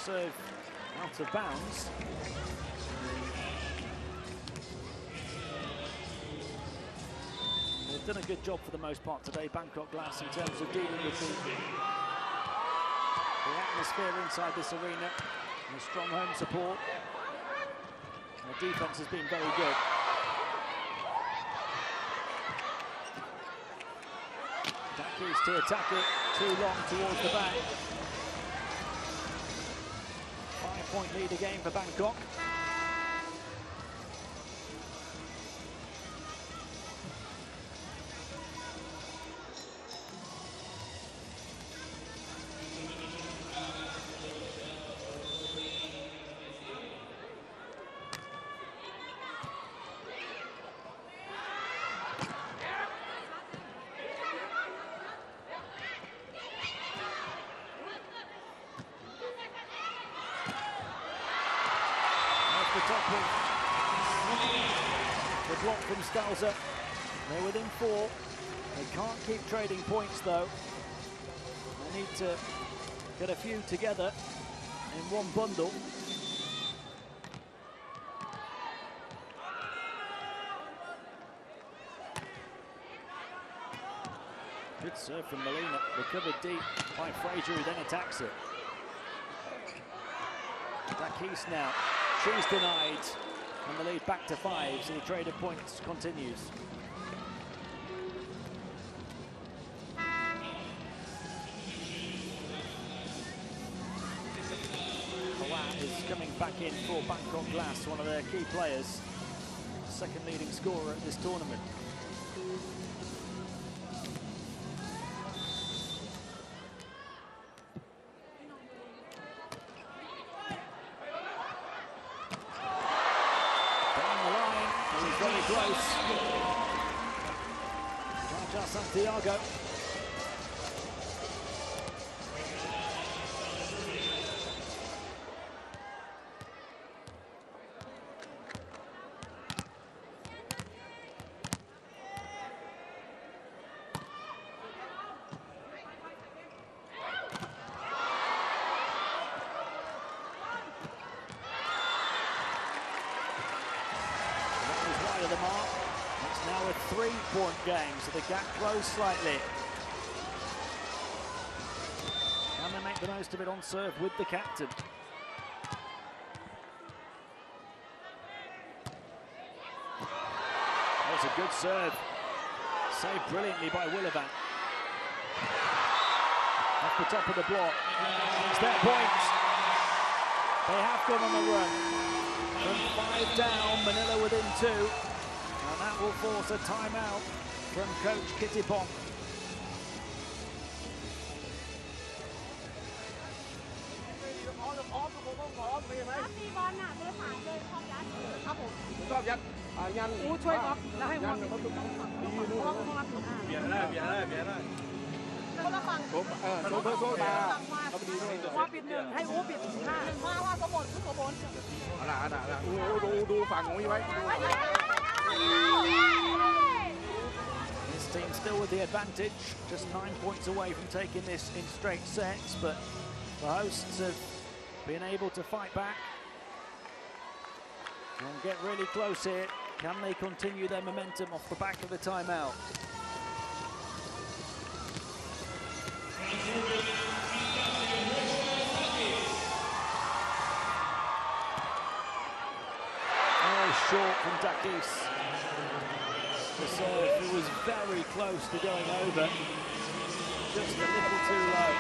Serve out of bounds. They've done a good job for the most part today, Bangkok Glass, in terms of dealing with the atmosphere inside this arena, and the strong home support. And the defense has been very good. Dakis to attack it, too long towards the back. 5-point lead again for Bangkok. The block from Stalza. They're within 4. They can't keep trading points though. They need to get a few together in one bundle. Good serve from Molina, recovered deep by Frazier, who then attacks it. Dakis now. She's denied, and the lead back to 5, so the trade of points continues. Hawat is coming back in for Bangkok Glass, one of their key players, second leading scorer at this tournament. Close. Raja Santiago. The mark. It's now a 3-point game, so the gap grows slightly. Can they make the most of it on serve with the captain? That was a good serve. Saved brilliantly by Willivan. Off the top of the block. It's their point. They have gone on the run. From 5 down, Manila within 2. And that will force a timeout from coach Kittipong. ดูฝั่งของพี่ไว้ His team still with the advantage, just 9 points away from taking this in straight sets, but the hosts have been able to fight back and get really close here. Can they continue their momentum off the back of the timeout? Short from Dakis. The serve was very close to going over, just a little too low.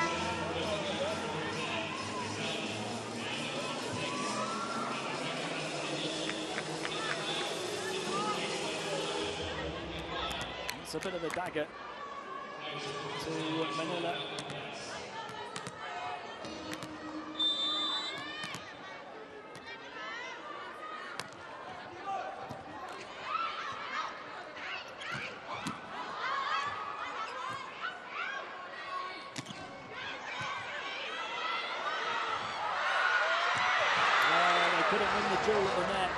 It's a bit of a dagger to Manila. Couldn't win the duel at the net.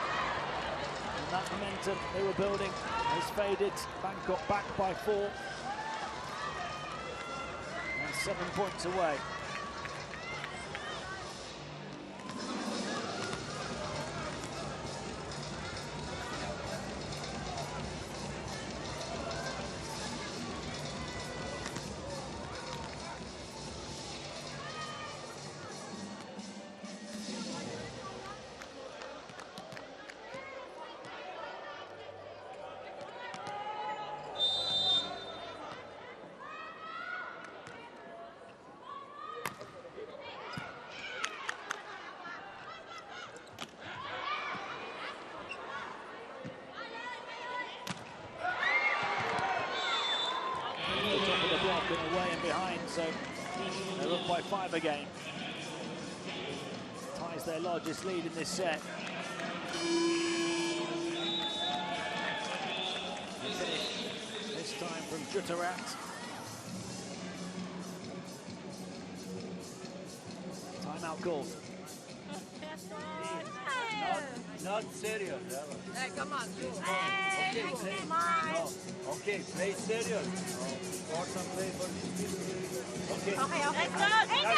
And that momentum they were building has faded. Bangkok back by 4. And 7 points away. Away and behind, so they're up by 5 again. Ties their largest lead in this set. This time from Jutarat. Timeout called. Not serious. Hey, come on. Okay, play. No. Okay, play serious. Important play for this team. Okay. Okay, okay. Let's go.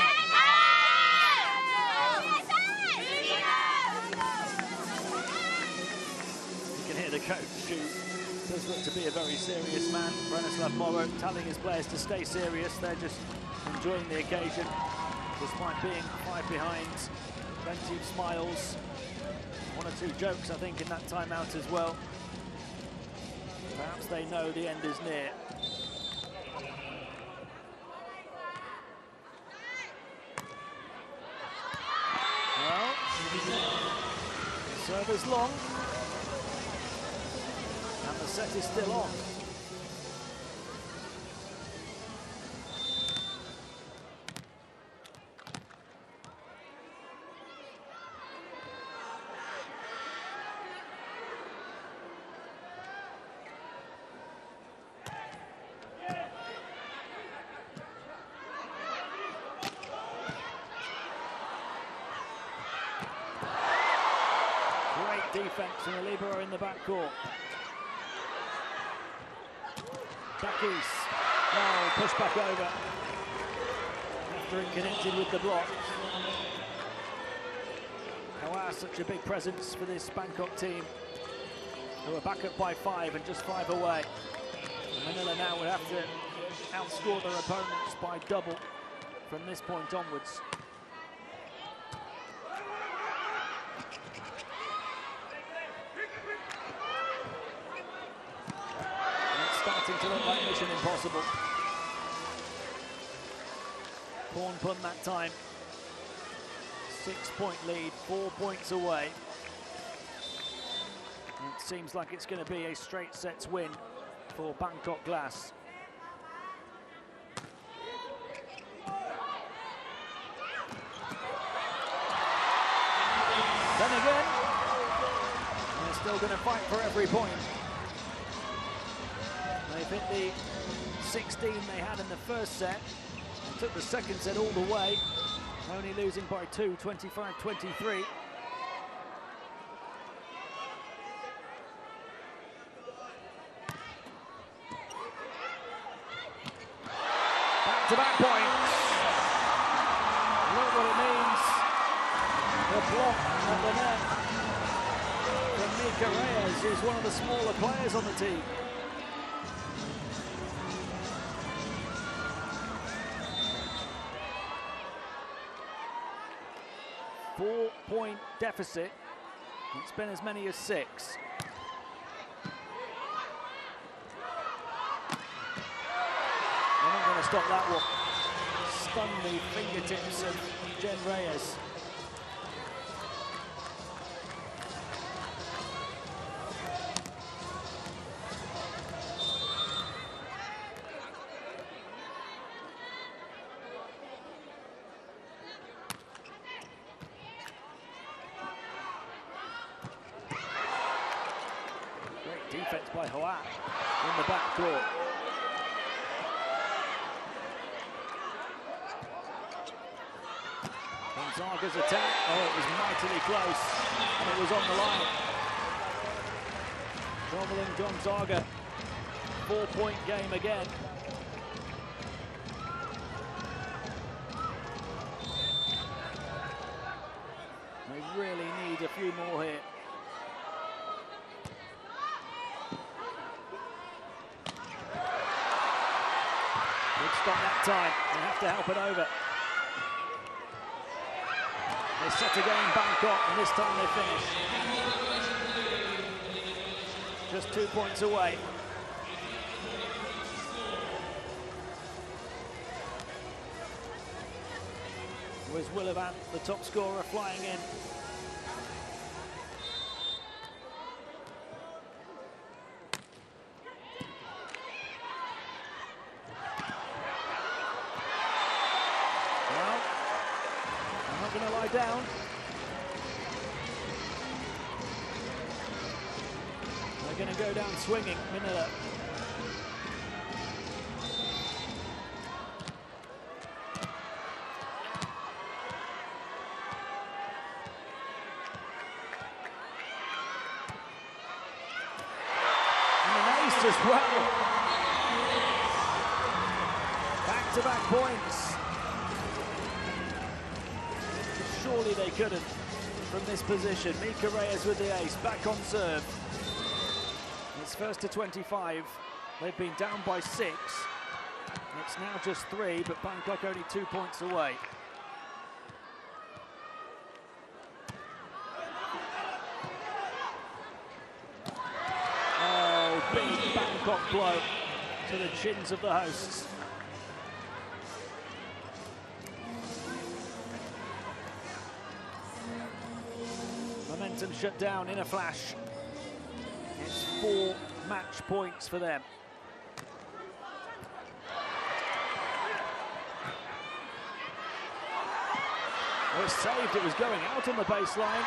You can hear the coach, who does look to be a very serious man, Branislav Moro, telling his players to stay serious. They're just enjoying the occasion, despite being 5 behind. Plenty of smiles. 1 or 2 jokes, I think, in that timeout as well. Perhaps they know the end is near. Well, serve is long, and the set is still on. Defense and a libero in the backcourt. Dakis. Oh, push back over. After it connected with the block. Hawa, such a big presence for this Bangkok team, who are back up by 5 and just 5 away. Manila now would have to outscore their opponents by double from this point onwards. To look like mission impossible. Pawn pun that time. 6-point lead, 4 points away. It seems like it's going to be a straight sets win for Bangkok Glass. Then again, they're still going to fight for every point. They've hit the 16 they had in the first set, and took the second set all the way, only losing by 2, 25-23. back-to-back points. Look what it means. The block at the net from Mika Reyes is one of the smaller players on the team. Four-point deficit. It's been as many as 6. They're not going to stop that one. Stun the fingertips of Jen Reyes. Great defense by Hoa in the back court. Gonzaga's attack, oh, it was mightily close, and it was on the line. Dominant Gonzaga, 4-point game again. They really need a few more here. Good stop that time, they have to help it over. They set again Bangkok, and this time they finish. Just 2 points away. Was Willivant, the top scorer, flying in. Going to lie down. They're going to go down swinging, Manila. And an ace as well. Back-to-back points. Surely they couldn't from this position. Mika Reyes with the ace, back on serve. It's first to 25. They've been down by 6. It's now just 3, but Bangkok only 2 points away. Oh, big Bangkok blow to the chins of the hosts. Momentum shut down in a flash. It's 4 match points for them. It was saved, it was going out on the baseline.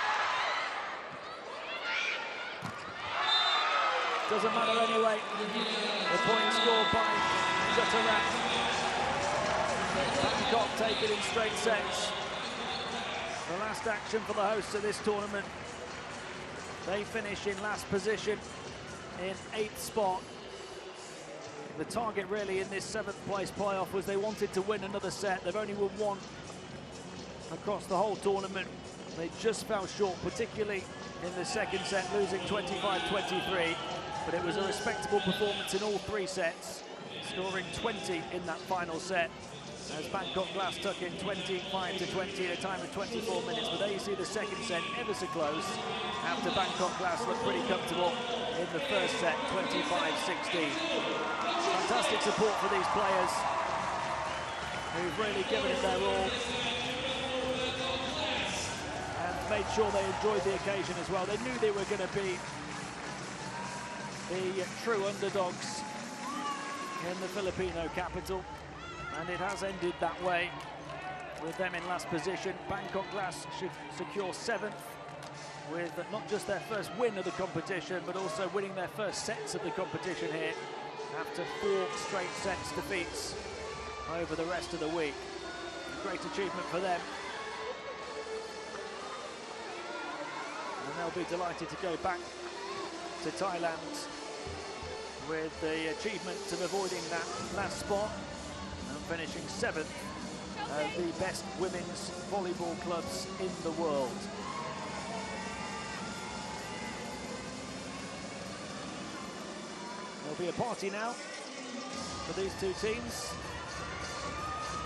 Doesn't matter anyway. The point scored by Jatarat. Bangkok take it in straight sets. The last action for the hosts of this tournament. They finish in last position in 8th spot. The target really in this 7th place playoff was they wanted to win another set. They've only won 1 across the whole tournament. They just fell short, particularly in the second set, losing 25-23. But it was a respectable performance in all 3 sets, scoring 20 in that final set. As Bangkok Glass took in 25-20 at a time of 24 minutes. But there you see the second set ever so close after Bangkok Glass looked pretty comfortable in the first set, 25-16. Fantastic support for these players who've really given it their all and made sure they enjoyed the occasion as well. They knew they were going to be the true underdogs in the Filipino capital. And it has ended that way with them in last position. Bangkok Glass should secure 7th with not just their first win of the competition, but also winning their first sets of the competition here after 4 straight sets defeats over the rest of the week. A great achievement for them. And they'll be delighted to go back to Thailand with the achievement of avoiding that last spot. And finishing 7th of the best women's volleyball clubs in the world. There'll be a party now for these two teams,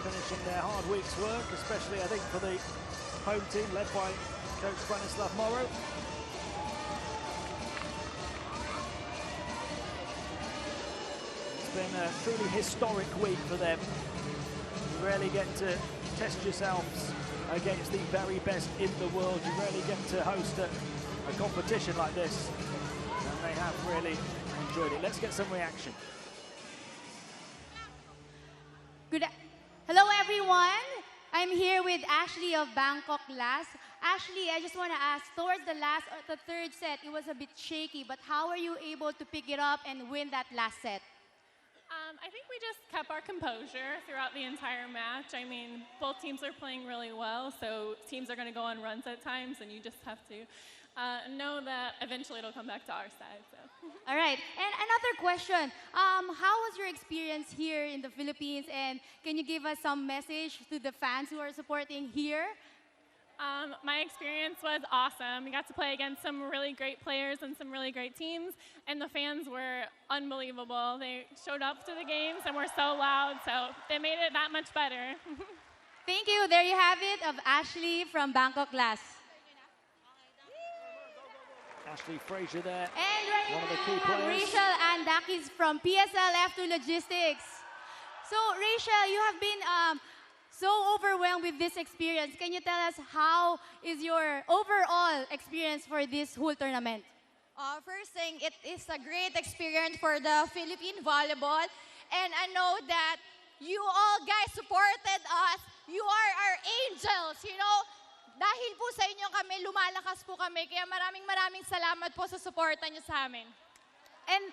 finishing their hard week's work, especially I think for the home team led by coach Branislav Morrow. It's been a truly historic week for them. You rarely get to test yourselves against the very best in the world. You rarely get to host a competition like this, and they have really enjoyed it. Let's get some reaction. Hello everyone. I'm here with Ashley of Bangkok last. Ashley, I just want to ask, towards the third set, it was a bit shaky, but how are you able to pick it up and win that last set? I think we just kept our composure throughout the entire match. I mean, both teams are playing really well, so teams are going to go on runs at times, and you just have to know that eventually it'll come back to our side. So. All right, and another question. How was your experience here in the Philippines, and can you give us some message to the fans who are supporting here? My experience was awesome. We got to play against some really great players and some really great teams, and the fans were unbelievable. They showed up to the games and were so loud, so they made it that much better. Thank you. There you have it, of Ashley from Bangkok last. Ashley Frazier there, and right one of the key now, players. Rachel Andakis from PSL-F2 Logistics. So Rachel, you have been so overwhelmed with this experience. Can you tell us how is your overall experience for this whole tournament? First thing, it is a great experience for the Philippine volleyball. And I know that you all guys supported us. You are our angels, you know. Dahil po sa inyo kami, lumalakas po kami. Kaya maraming salamat po sa suporta niyo sa amin. And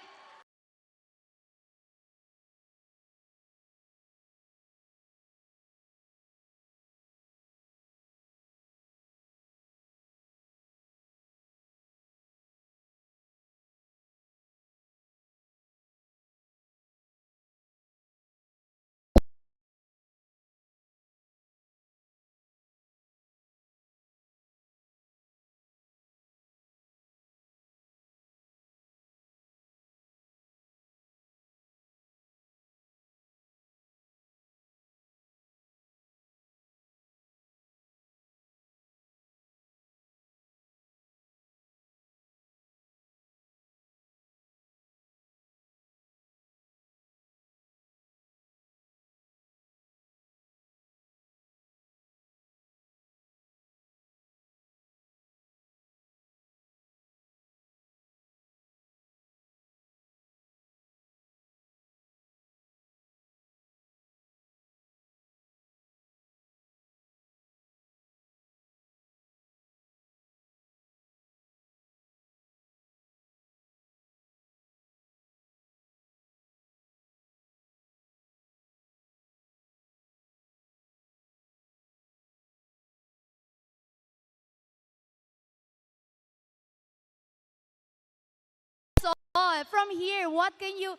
from here, what can you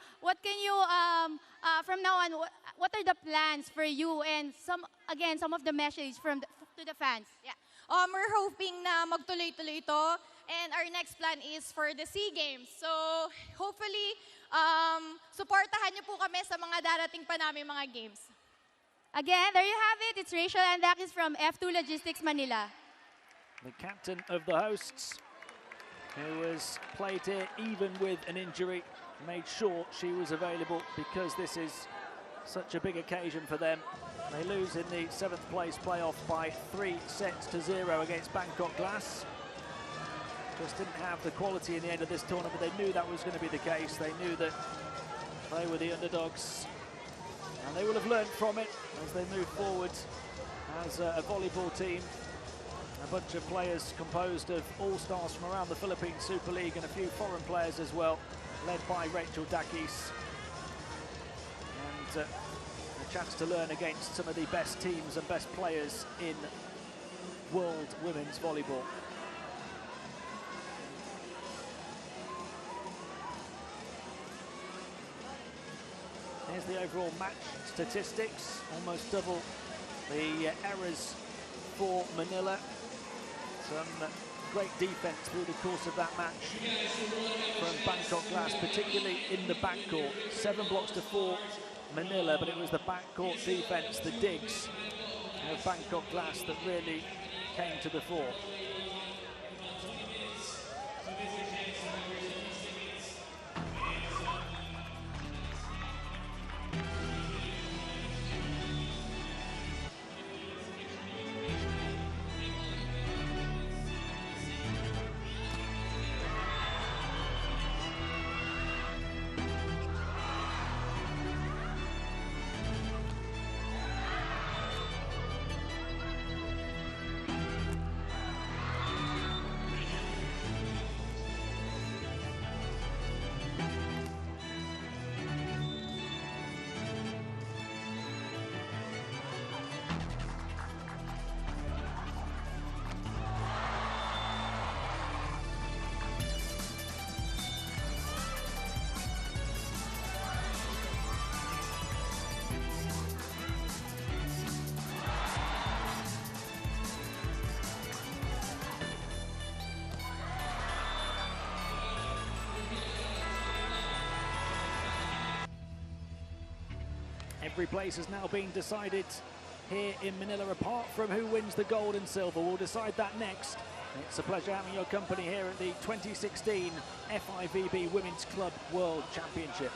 from now on, what are the plans for you and some of the message to the fans? Yeah. We're hoping na magtuloy-tuloy ito. And our next plan is for the SEA Games. So, hopefully, supportahan niyo po kami sa mga darating pa namin mga games. Again, there you have it. It's Rachel Andakis from F2 Logistics Manila. The captain of the hosts, who has played here even with an injury, made sure she was available because this is such a big occasion for them. They lose in the 7th place playoff by 3-0 against Bangkok Glass. Just didn't have the quality in the end of this tournament. They knew that was going to be the case. They knew that they were the underdogs, and they will have learned from it as they move forward as a volleyball team. A bunch of players composed of all-stars from around the Philippine Super League and a few foreign players as well, led by Rachel Dakis. And a chance to learn against some of the best teams and best players in world women's volleyball. Here's Here's the overall match statistics, almost double the errors for Manila. Some great defense through the course of that match from Bangkok Glass, particularly in the backcourt. 7 blocks to 4 Manila, but it was the backcourt defense, the digs of Bangkok Glass that really came to the fore. Every place has now been decided here in Manila, apart from who wins the gold and silver. We'll decide that next. It's a pleasure having your company here at the 2016 FIVB Women's Club World Championship.